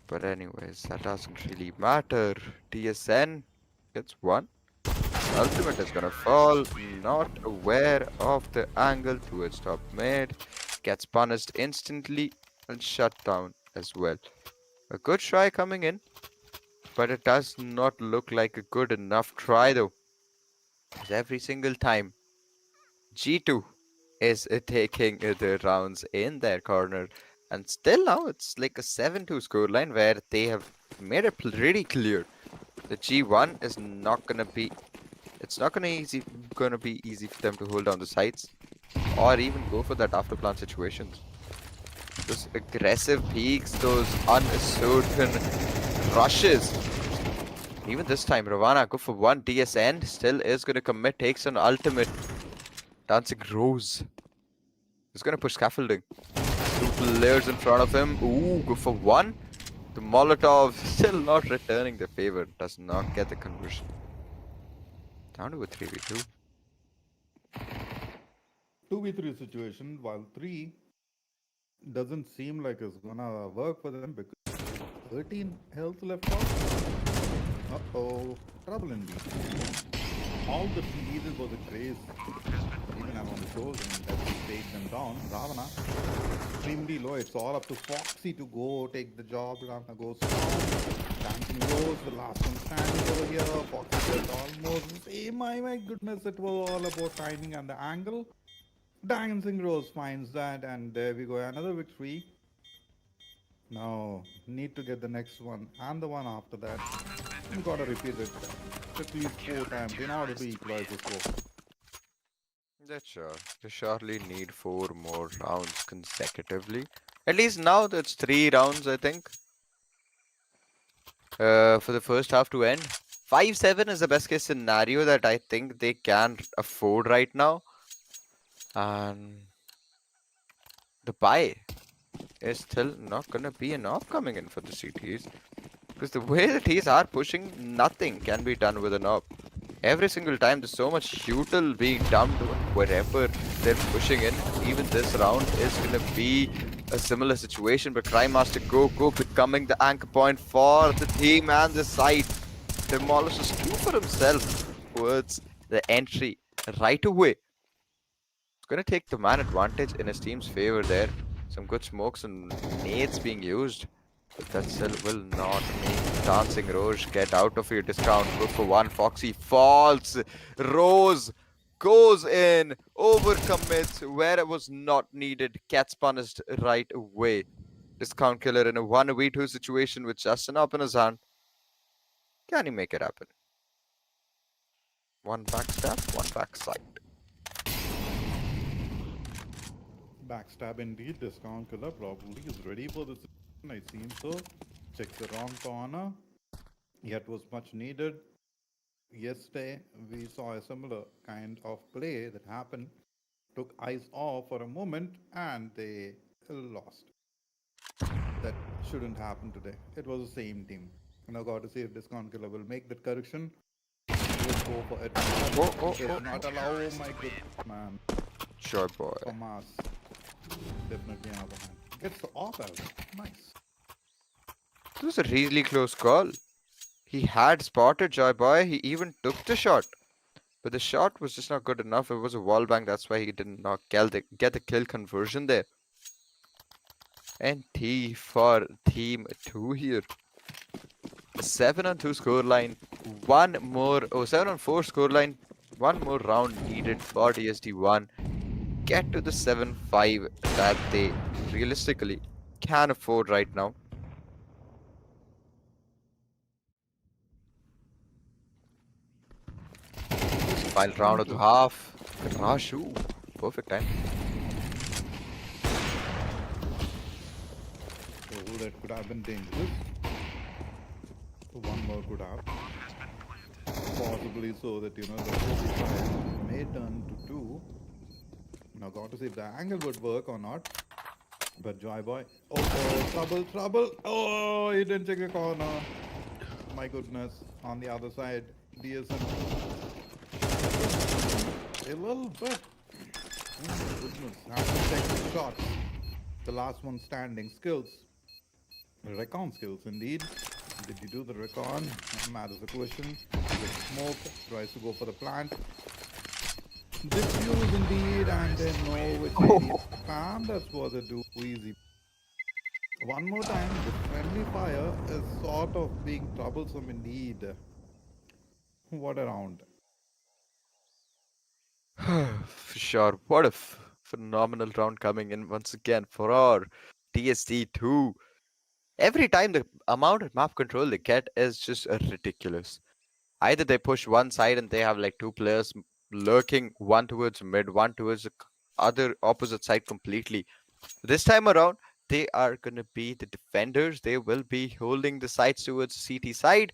But anyways, that doesn't really matter. TSN gets 1. Ultimate is gonna fall. Not aware of the angle towards top mid. Gets punished instantly and shut down as well. A good try coming in, but it does not look like a good enough try though. Because every single time G2 is taking the rounds in their corner, and still now it's like a 7-2 scoreline where they have made it pretty clear that G1 is not gonna be. It's not gonna be easy for them to hold down the sites, or even go for that after plant situations. Those aggressive peaks, those uncertain rushes. Even this time, Ravana go for 1. DSN still is gonna commit, takes an ultimate. Dancing Rose. He's gonna push scaffolding. 2 players in front of him. Ooh, go for 1. The Molotov still not returning the favor. Does not get the conversion. Down to a 3v2. 2v3 situation, while 3 doesn't seem like it's gonna work for them because 13 health left out. Uh-oh, trouble in B. All that he needed was a grace. Even I'm on the shoulders and that will take them down. Ravana, extremely low. It's all up to Foxy to go take the job. Ravana goes down. Dancing goes, the last one standing over here. Foxy gets almost the same. My goodness, it was all about timing and the angle. Dancing Rose finds that, and there we go, another victory. Now, need to get the next one and the one after that. You gotta repeat it at least 4 times in order to equalize the score. Yeah, sure. They surely need 4 more rounds consecutively. At least now that's 3 rounds, I think. For the first half to end. 5-7 is the best case scenario that I think they can afford right now. And the buy is still not gonna be enough coming in for the CTs. Because the way the T's are pushing, nothing can be done with an op. Every single time there's so much util being dumped wherever they're pushing in. Even this round is gonna be a similar situation, but Master Go becoming the anchor point for the team and the side. Demolishes two for himself towards the entry right away. It's gonna take the man advantage in his team's favor there. Some good smokes and nades being used. But that still will not make Dancing Rose get out of your discount. Go for one. Foxy falls. Rose goes in. Overcommits where it was not needed. Gets punished right away. Discount killer in a 1v2 situation with just an up in his hand. Can he make it happen? One backstab, one backside. Backstab indeed. Discount killer probably is ready for this. I seem so. Checks the wrong corner. Yet was much needed. Yesterday we saw a similar kind of play that happened. Took eyes off for a moment and they lost. That shouldn't happen today. It was the same team. And I got to see if Discount Killer will make that correction. We'll go for it. It's not allowed. Oh my goodness, man. Sure, boy. From us. Definitely another hand. Gets the off out. Nice. This was a really close call. He had spotted Joy Boy. He even took the shot. But the shot was just not good enough. It was a wall bang. That's why he did not get the kill conversion there. And T for team 2 here. 7-2 scoreline. 7-4 scoreline. One more round needed for DSD1. Get to the 7-5 that they realistically can afford right now. Final round of the half. Rashu. Perfect time. Oh, that could have been dangerous. One more could have. Possibly so that, the 45 may turn to 2. Now, got to see if the angle would work or not. But Joy Boy. Oh, trouble. Oh, he didn't check a corner. My goodness. On the other side, DSM. A little bit. Oh my goodness. Have to check the shots. The last one standing. Skills. Recon skills, indeed. Did you do the recon? Matters the question. Gets smoke. Tries to go for the plant. Diffuse indeed, and then no with spam. That's what they do. Easy. One more time, the friendly fire is sort of being troublesome indeed. What a round. For sure. What a phenomenal round coming in once again for our DSD2. Every time the amount of map control they get is just ridiculous. Either they push one side and they have like 2 players lurking, one towards mid, one towards the other opposite side completely. This time around, they are going to be the defenders. They will be holding the sides towards the CT side.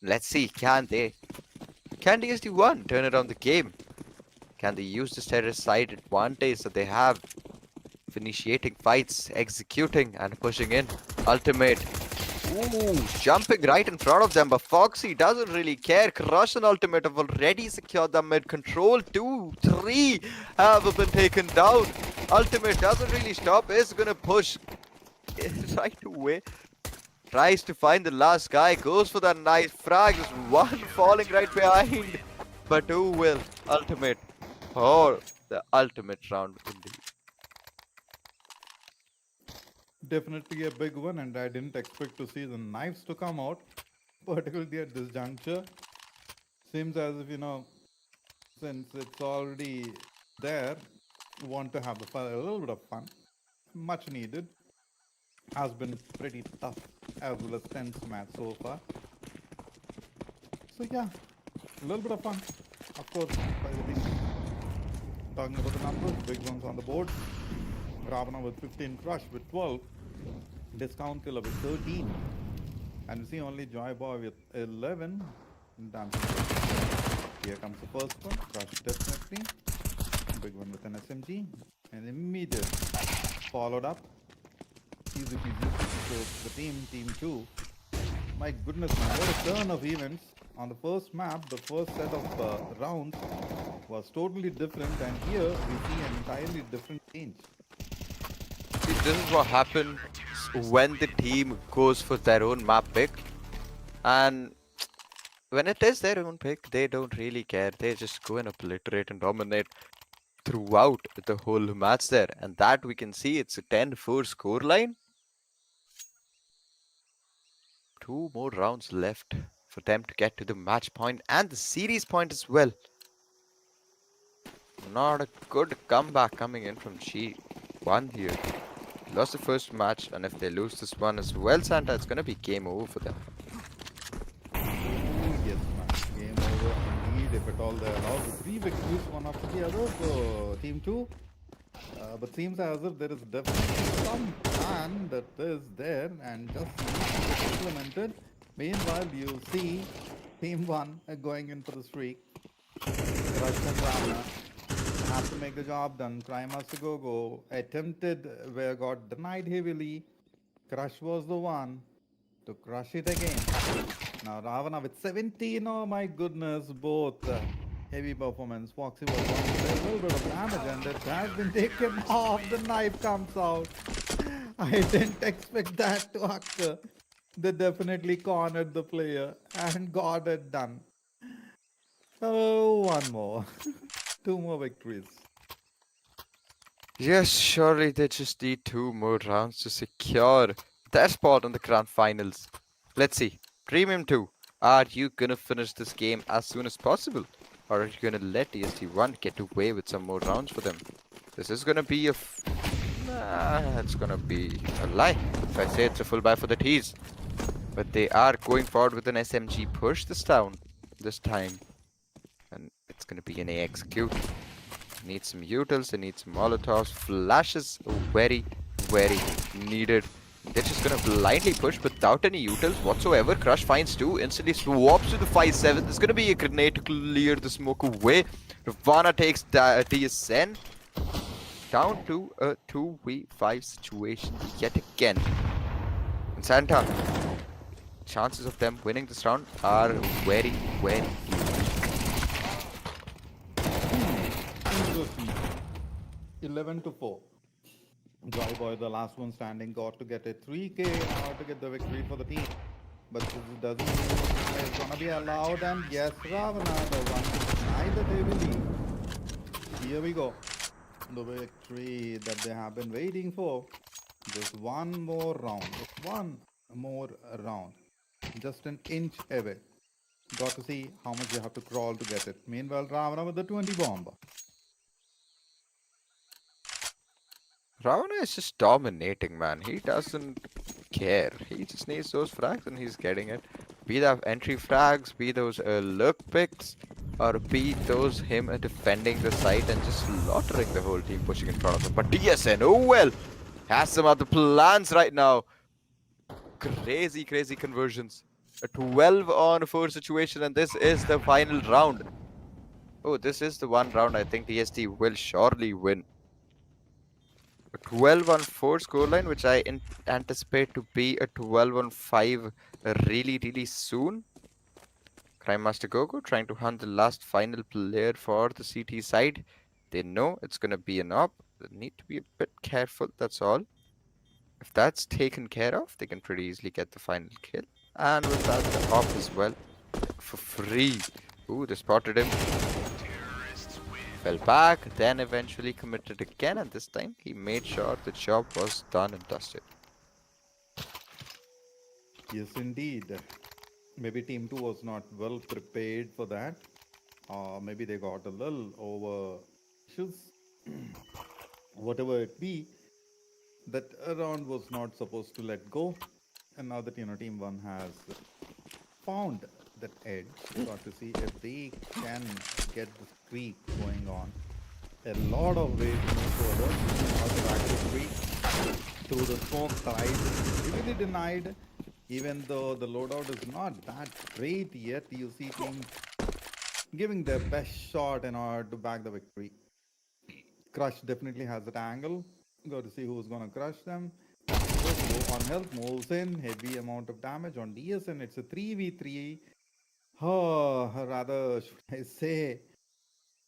Let's see, can DSD1 turn around the game? Can they use this terrorist side advantage that they have? Initiating fights, executing and pushing in. Ultimate. Ooh, jumping right in front of them, but Foxy doesn't really care. Crush and Ultimate have already secured the mid. Control 2, 3 have been taken down. Ultimate doesn't really stop, is gonna push right away. Tries to find the last guy, goes for that nice frag. Just one falling right behind. But who will? Ultimate. Oh, the ultimate round indeed. Definitely a big one, and I didn't expect to see the knives to come out, particularly at this juncture. Seems as if, since it's already there, want to have a little bit of fun. Much needed. Has been pretty tough as well as tense match so far. So yeah, a little bit of fun, of course, by the team. Talking about the numbers, big ones on the board. Ravana with 15, Crush with 12, Discount Killer with 13, and you see only Joy Boy with 11. Dancing. Here comes the first one, Crush definitely. Big one with an SMG, and immediate followed up. Easy peasy. So the team 2. My goodness, man, what a turn of events. On the first map, the first set of rounds was totally different, and here we see an entirely different change. See, this is what happens when the team goes for their own map pick, and when it is their own pick, they don't really care. They just go and obliterate and dominate throughout the whole match there, and that we can see it's a 10-4 scoreline. 2 more rounds left for them to get to the match point and the series point as well. Not a good comeback coming in from G1 here. Lost the first match, and if they lose this one as well, Santa, it's gonna be game over for them. Yes, man. Game over indeed. If at all they allow the 3 victories, one after the other for Team 2. But seems as if there is definitely some plan that is there and just needs to get implemented. Meanwhile, you see Team 1 going in for the streak. Rush and Rana have to make the job done. Crime has to go. Attempted where got denied heavily. Crush was the one to crush it again. Now Ravana with 17. Oh my goodness, both heavy performance. Foxy was on a little bit of damage, and it has been taken off. The knife comes out. I didn't expect that to occur. They definitely cornered the player and got it done. Oh, one more. 2 more victories. Yes, surely they just need 2 more rounds to secure their spot on the grand finals. Let's see. Premium 2, are you gonna finish this game as soon as possible? Or are you gonna let DST1 get away with some more rounds for them? This is gonna be a it's gonna be a lie if I say it's a full buy for the T's. But they are going forward with an SMG push this time. And it's gonna be an execute. Need some utils, they need some molotovs, flashes very, very needed. They're just gonna blindly push without any utils whatsoever. Crush finds 2, instantly swaps to the 5-7. There's gonna be a grenade to clear the smoke away. Ravana takes DSN down to a 2v5 situation yet again. And Santa, chances of them winning this round are very, very huge. 11-4. Joy Boy, the last one standing, got to get a 3K to get the victory for the team. But this doesn't mean it's gonna be allowed. And yes, Ravana, the one to deny the heavily. Here we go. The victory that they have been waiting for. Just one more round. Just one more round. Just an inch away. Got to see how much you have to crawl to get it. Meanwhile, Ravana with the 20 bomb. Ravana is just dominating, man. He doesn't care. He just needs those frags and he's getting it. Be that entry frags, be those look picks, or be those him defending the site and just slaughtering the whole team pushing in front of him. But DSN, oh well, has some other plans right now. Crazy, crazy conversions. A 12-on-4 situation, and this is the final round. Oh, this is the one round I think DST will surely win. A 12-on-4 scoreline, which I anticipate to be a 12-on-5 really, really soon. Crime Master Gogo trying to hunt the last final player for the CT side. They know it's going to be an op. They need to be a bit careful, that's all. If that's taken care of, they can pretty easily get the final kill. And with that, the op as well. For free. Ooh, they spotted him. Fell back, then eventually committed again, and this time he made sure the job was done and dusted. Yes, indeed. Maybe Team 2 was not well prepared for that. Or maybe they got a little over issues. Whatever it be, that round was not supposed to let go. And now that, Team 1 has found that edge, got to see if they can get the streak going on. a lot of way to move further. Now the back victory through the smoke side heavily denied. Even though the loadout is not that great yet, you see teams giving their best shot in order to back the victory. Crush definitely has that angle. Got to see who's gonna crush them. Goes low on health, moves in, heavy amount of damage on DSN. It's a 3v3. Oh, rather, should I say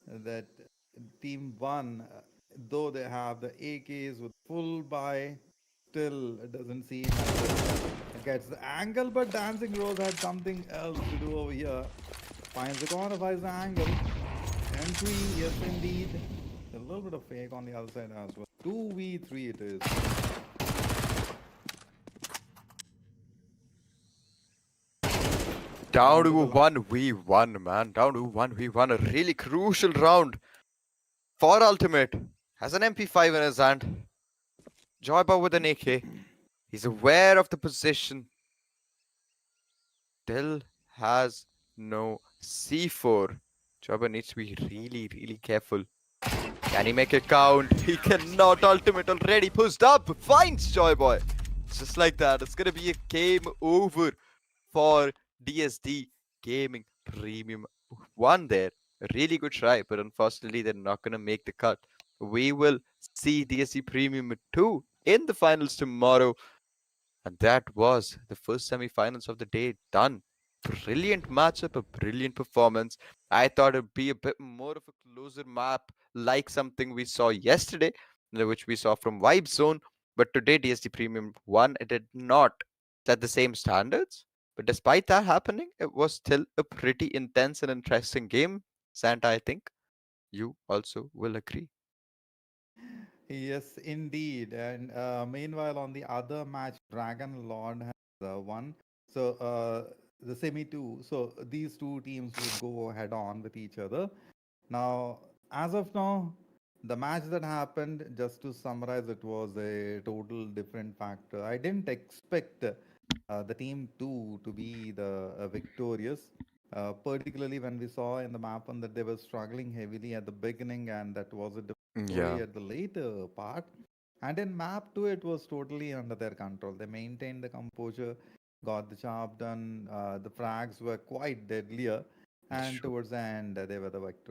that Team 1, though they have the AKs with full buy, still it doesn't seem as if it gets the angle, but Dancing Rose had something else to do over here. Finds the corner, finds the angle. Entry, yes indeed. A little bit of fake on the other side as well. 2v3 it is. Down Down to to a the 1v1, man. Down to 1v1. A really crucial round for Ultimate. Has an MP5 in his hand. Joyba with an AK. He's aware of the position. Still has no C4. Joyba needs to be really, really careful. Can he make it count? He cannot. Ultimate already pushed up. Finds Joyboy. Just like that. It's gonna be a game over for DSD Gaming Premium 1 there. A really good try, but unfortunately they're not gonna make the cut. We will see DSD Premium 2 in the finals tomorrow. And that was the first semi-finals of the day done. Brilliant matchup, a brilliant performance. I thought it'd be a bit more of a closer map, like something we saw yesterday, which we saw from Vibe Zone. But today, DSD Premium 1, it did not set the same standards. But despite that happening, it was still a pretty intense and interesting game. Santa, I think you also will agree. Yes, indeed. And meanwhile, on the other match, Dragon Lord has won. So the semi two. So these two teams would go head on with each other. Now, as of now, the match that happened, just to summarize, it was a total different factor. I didn't expect the team two to be the victorious, particularly when we saw in the map on that they were struggling heavily at the beginning, and that was a different story Yeah. at the later part. And in map two, it was totally under their control. They maintained the composure, got the job done. The frags were quite deadlier, It's and true. towards the end, they were the victor.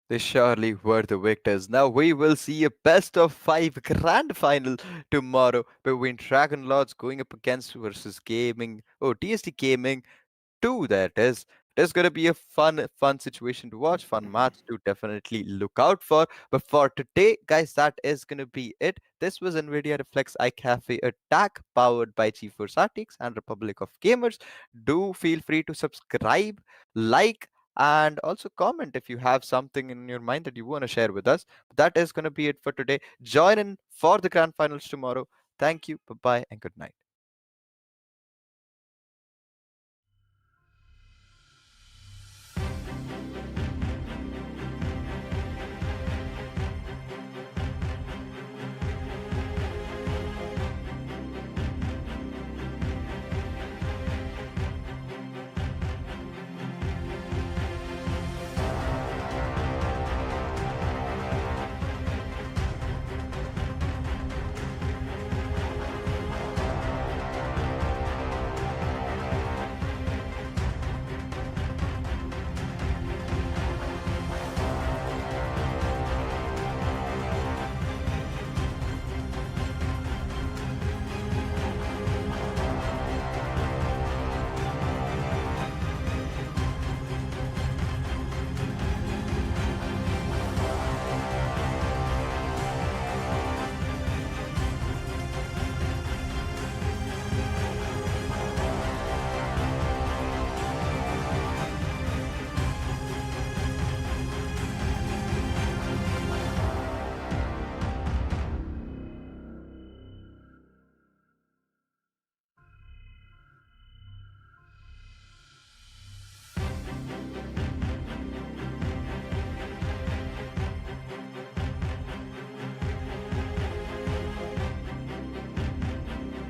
They surely were the victors. Now we will see a best of five grand final tomorrow between Dragon Lords going up against versus Gaming. Oh, TST Gaming 2, that is. It is going to be a fun situation to watch, fun match to definitely look out for. But for today, guys, that is going to be it. This was NVIDIA Reflex iCafe Attack powered by GeForce RTX and Republic of Gamers. Do feel free to subscribe, like, and also comment if you have something in your mind that you want to share with us. That is going to be it for today. Join in for the grand finals tomorrow. Thank you. Bye bye and good night.